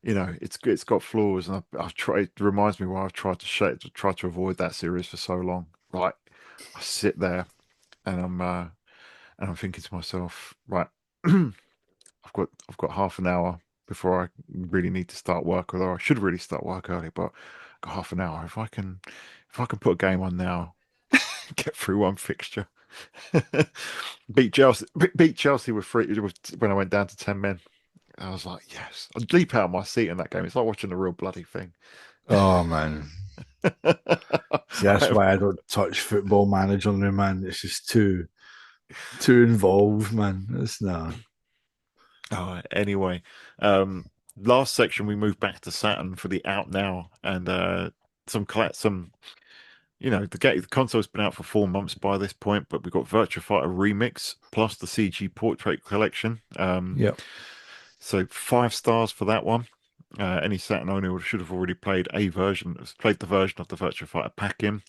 it's got flaws, and I've tried. It reminds me why I've tried to avoid that series for so long. Right, I sit there and I'm thinking to myself, right, I've got half an hour before I really need to start work, although I should really start work early, but I've got half an hour. If I can put a game on now, get through one fixture, beat Chelsea with when I went down to 10 men. I was like, yes, I'd leap out of my seat in that game. It's like watching a real bloody thing. Oh, man. See, that's why I don't touch Football Manager now, man. It's just too involved, man. It's not. Oh, anyway, last section we moved back to Saturn for the out now, and some the console's been out for 4 months by this point, but we've got Virtua Fighter Remix plus the CG Portrait Collection. Yep. So 5 stars for that one. Any Saturn owner should have already played the version of the Virtua Fighter pack-in.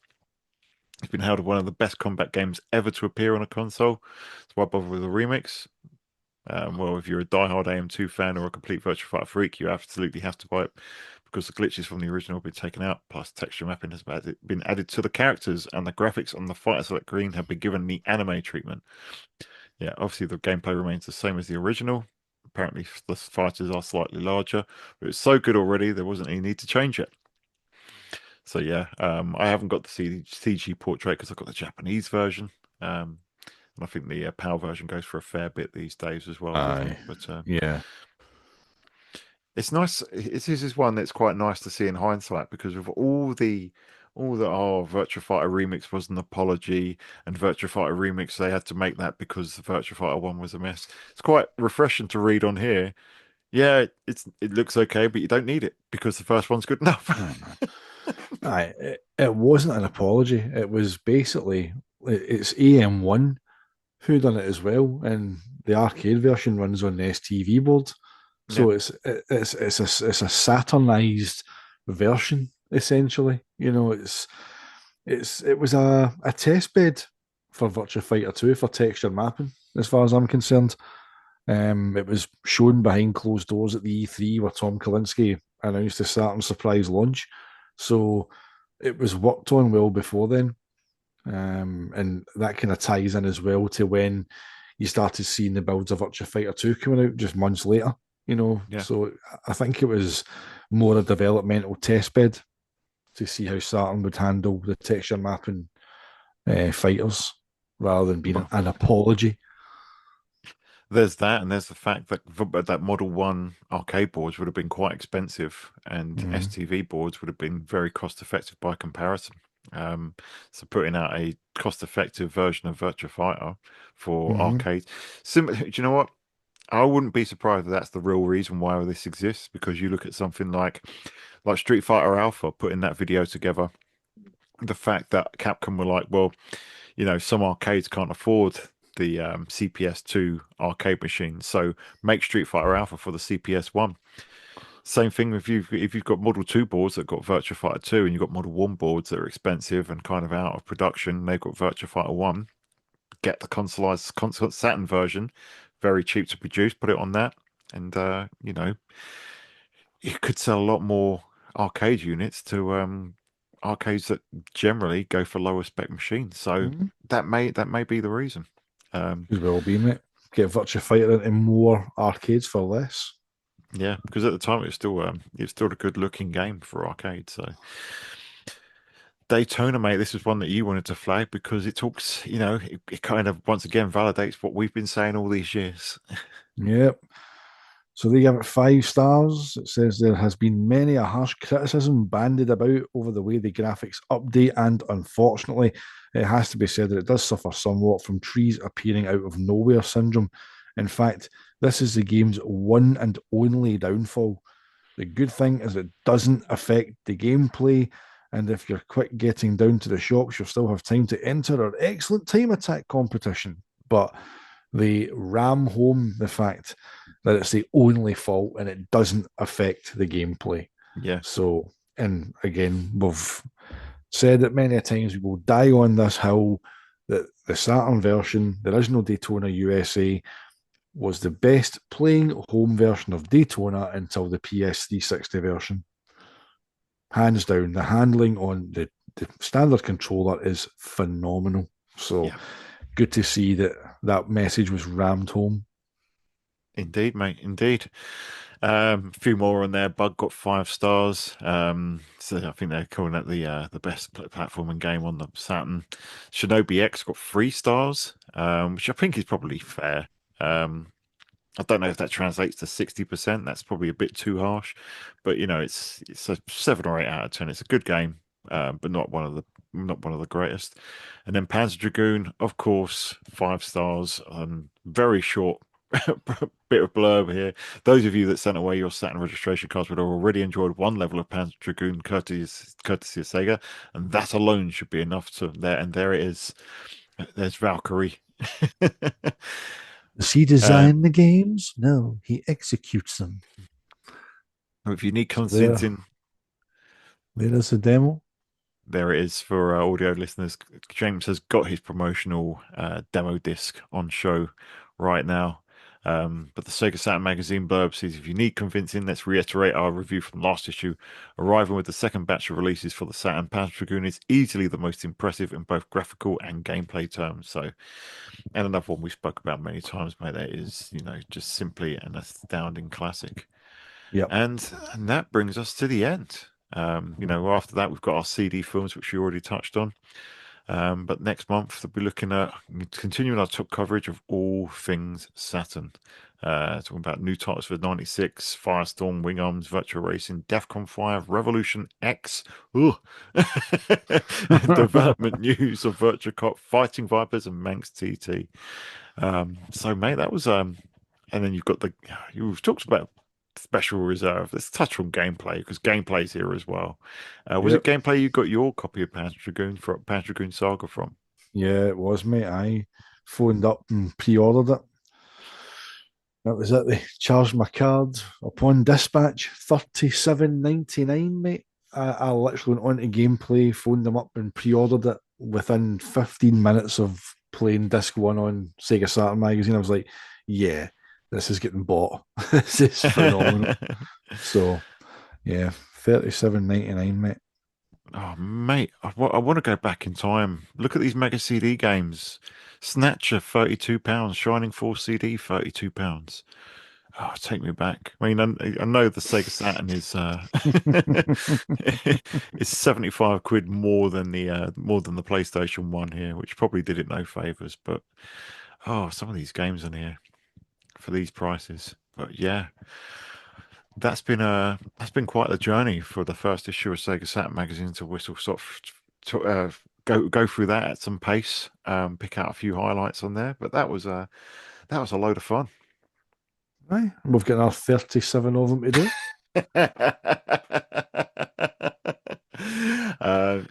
It's been hailed as one of the best combat games ever to appear on a console. So why bother with a remix? Well, if you're a diehard AM2 fan or a complete Virtua Fighter freak, you absolutely have to buy it because the glitches from the original have been taken out, plus texture mapping has been added to the characters, and the graphics on the Fighter Select Green have been given the anime treatment. Yeah, obviously the gameplay remains the same as the original. Apparently the fighters are slightly larger, but it's so good already there wasn't any need to change it. So yeah, I haven't got the CG portrait because I've got the Japanese version. And I think the PAL version goes for a fair bit these days as well, doesn't it? Aye. But Yeah. it's nice. This is one that's quite nice to see in hindsight because of all the Virtua Fighter Remix was an apology, and Virtua Fighter Remix they had to make that because the Virtua Fighter one was a mess. It's quite refreshing to read on here. Yeah, it looks okay, but you don't need it because the first one's good enough. Aye. Aye. It wasn't an apology. It was basically it's AM1 who done it as well, and the arcade version runs on the STV board. Yeah, So it's a Saturnized version essentially. It was a test bed for Virtua Fighter 2 for texture mapping, as far as I'm concerned. It was shown behind closed doors at the E3 where Tom Kalinske announced the Saturn surprise launch. So it was worked on well before then. And that kind of ties in as well to when you started seeing the builds of Virtua Fighter 2 coming out just months later. yeah. So I think it was more a developmental test bed to see how Saturn would handle the texture mapping fighters rather than being Well, an apology. there's that, and there's the fact that Model 1 arcade boards would have been quite expensive, and Mm-hmm. STV boards would have been very cost effective by comparison. Um, so putting out a cost effective version of Virtua Fighter for Mm-hmm. arcades, similar, do you know what? I wouldn't be surprised if that's the real reason why this exists, because you look at something like Street Fighter Alpha putting that video together. The fact that Capcom were like, well, some arcades can't afford the CPS2 arcade machine, so make Street Fighter Alpha for the CPS1. Same thing if you've got Model 2 boards that got Virtua Fighter 2 and you've got Model 1 boards that are expensive and kind of out of production, they've got Virtua Fighter 1. Get the console Saturn version, very cheap to produce, put it on that, and you could sell a lot more arcade units to arcades that generally go for lower spec machines. So Mm, that may be the reason. Um, could well be, mate. Get Virtua Fighter into more arcades for less. yeah, because at the time it was still a good looking game for arcade. So Daytona, mate, this is one that you wanted to flag because it talks, it kind of once again validates what we've been saying all these years. Yep. So they give it 5 stars. It says there has been many a harsh criticism banded about over the way the graphics update, and unfortunately, it has to be said that it does suffer somewhat from trees appearing out of nowhere syndrome. In fact, this is the game's one and only downfall. The good thing is it doesn't affect the gameplay, and if you're quick getting down to the shops, you'll still have time to enter our excellent time attack competition. But they ram home the fact that it's the only fault and it doesn't affect the gameplay. Yeah, So, and again, we've said it many times, we will die on this hill that the Saturn version, the original Daytona USA, was the best playing home version of Daytona until the PS360 version. Hands down, the handling on the standard controller is phenomenal. So yeah. good to see that that message was rammed home. Indeed, mate. Indeed. A few more on there. Bug got 5 stars. So I think they're calling it the best platform and game on the Saturn. Shinobi X got 3 stars, which I think is probably fair. Um, I don't know if that translates to 60%. That's probably a bit too harsh, but it's a 7 or 8 out of 10. It's a good game, but not one of the greatest. And then Panzer Dragoon, of course, 5 stars. Very short bit of blurb here. Those of you that sent away your Saturn registration cards would have already enjoyed one level of Panzer Dragoon courtesy of Sega, and that alone should be enough to there. And there it is. There's Valkyrie. Does he Um, design the games? No, he executes them. if you need So there, convincing, there is a demo. there it is for audio listeners. James has got his promotional demo disc on show right now. But the Sega Saturn magazine blurb says, if you need convincing, let's reiterate our review from last issue. Arriving with the second batch of releases for the Saturn, Panzer Dragoon is easily the most impressive in both graphical and gameplay terms. So, and another one we spoke about many times, mate, that is, just simply an astounding classic. Yep. And that brings us to the end. After that, we've got our CD films, which we already touched on. But next month, we'll be looking at continuing our top coverage of all things Saturn. Talking about new titles for 96, Firestorm, Wing Arms, Virtua Racing, DEFCON 5, Revolution X, ooh. Development news of Virtua Cop, Fighting Vipers, and Manx TT. So, mate, that was and then you've talked about special reserve. Let's touch on gameplay because gameplay's here as well. Was it Yep. gameplay you got your copy of Panzer Dragoon Saga from? Yeah, it was, mate. I phoned up and pre-ordered it. That was it. They charged my card upon dispatch, 37.99, mate. I literally went on to gameplay, phoned them up and pre-ordered it within 15 minutes of playing disc one on Sega Saturn magazine. I was like, yeah, this is getting bought. This is phenomenal. So yeah, 37.99, mate. Oh, mate, I want to go back in time. Look at these Mega CD games. Snatcher, £32. Shining Force CD, £32. Oh, take me back. I mean, I know the Sega Saturn is it's 75 quid more than the PlayStation 1 here, which probably did it no favors. But some of these games in here for these prices. But yeah, that's been quite the journey for the first issue of Sega Saturn magazine to whistle sort of go through that at some pace, pick out a few highlights on there. But that was a load of fun. Right, we've got our 37 of them to do.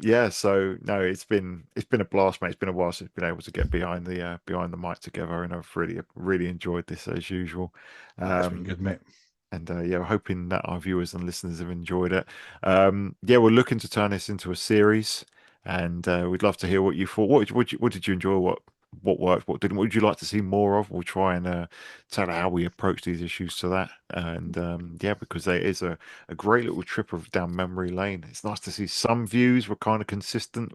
Yeah, so no, it's been a blast, mate. It's been a while since I've been able to get behind the mic together, and I've really enjoyed this as usual. That's been Um, good, mate. And yeah, we're hoping that our viewers and listeners have enjoyed it. Yeah, we're looking to turn this into a series, and we'd love to hear what you thought. What did you enjoy? What worked? What didn't? What would you like to see more of? We'll try and tell how we approach these issues to that. And yeah, because there is a great little trip of down memory lane. It's nice to see some views were kind of consistent,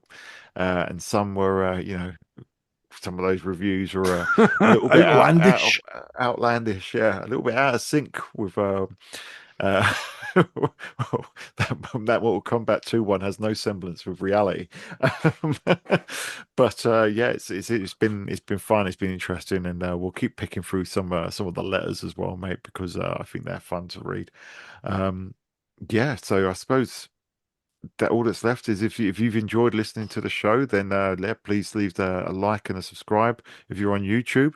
and some were, some of those reviews were a little bit Outlandish. outlandish, yeah, a little bit out of sync with uh, that Mortal Kombat 2 one has no semblance with reality. Um, but yeah, it's been fun, it's been interesting, and we'll keep picking through some of the letters as well, mate, because I think they're fun to read. Um, yeah, so I suppose that all that's left is if you've enjoyed listening to the show, then please leave a like and a subscribe. If you're on YouTube,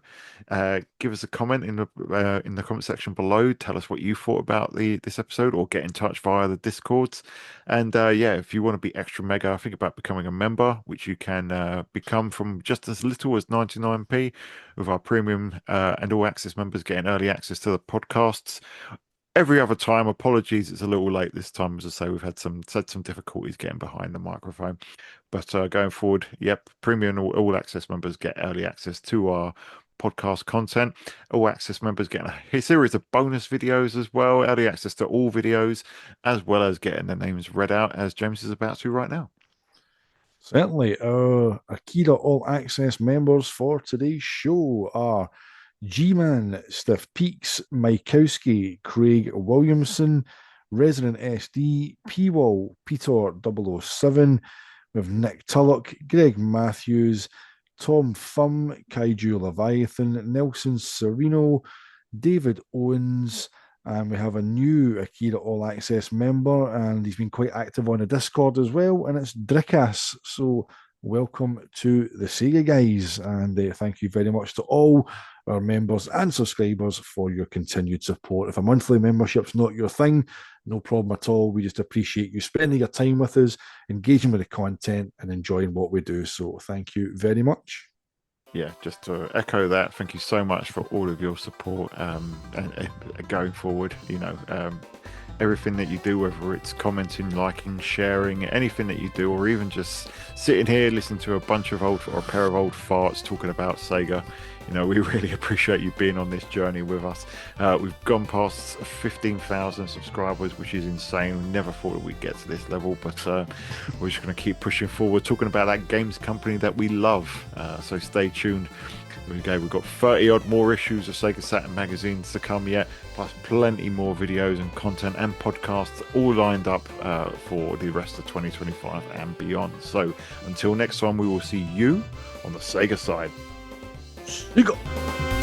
give us a comment in the comment section below. Tell us what you thought about this episode, or get in touch via the Discords. And yeah, if you want to be extra mega, think about becoming a member, which you can become from just as little as 99p, with our premium and all access members getting early access to the podcasts every other time. Apologies, it's a little late this time. As I say, we've had some difficulties getting behind the microphone, but going forward, yep, premium all access members get early access to our podcast content. All access members get a series of bonus videos as well, early access to all videos, as well as getting their names read out, as James is about to right now. Certainly, our Akira All Access members for today's show are G-Man, Stiff Peaks, Mikowski, Craig Williamson, Resident SD, P-Wall, Peter 007, with Nick Tulloch, Greg Matthews, Tom Thumb, Kaiju Leviathan, Nelson Sereno, David Owens, and we have a new Akira All Access member, and he's been quite active on the Discord as well, and it's Drickas. So welcome to the Sega guys, and thank you very much to all our members and subscribers for your continued support. If a monthly membership's not your thing, no problem at all. We just appreciate you spending your time with us, engaging with the content, and enjoying what we do. So thank you very much. Yeah, just to echo that, thank you so much for all of your support, and going forward. Everything that you do, whether it's commenting, liking, sharing, anything that you do, or even just sitting here listening to a bunch of old or a pair of old farts talking about Sega, we really appreciate you being on this journey with us. We've gone past 15,000 subscribers, which is insane. We never thought we'd get to this level, but we're just going to keep pushing forward, talking about that games company that we love. So stay tuned. We've got 30 odd more issues of Sega Saturn magazines to come yet, plus plenty more videos and content and podcasts all lined up for the rest of 2025 and beyond. So until next time, we will see you on the Sega side. Sega.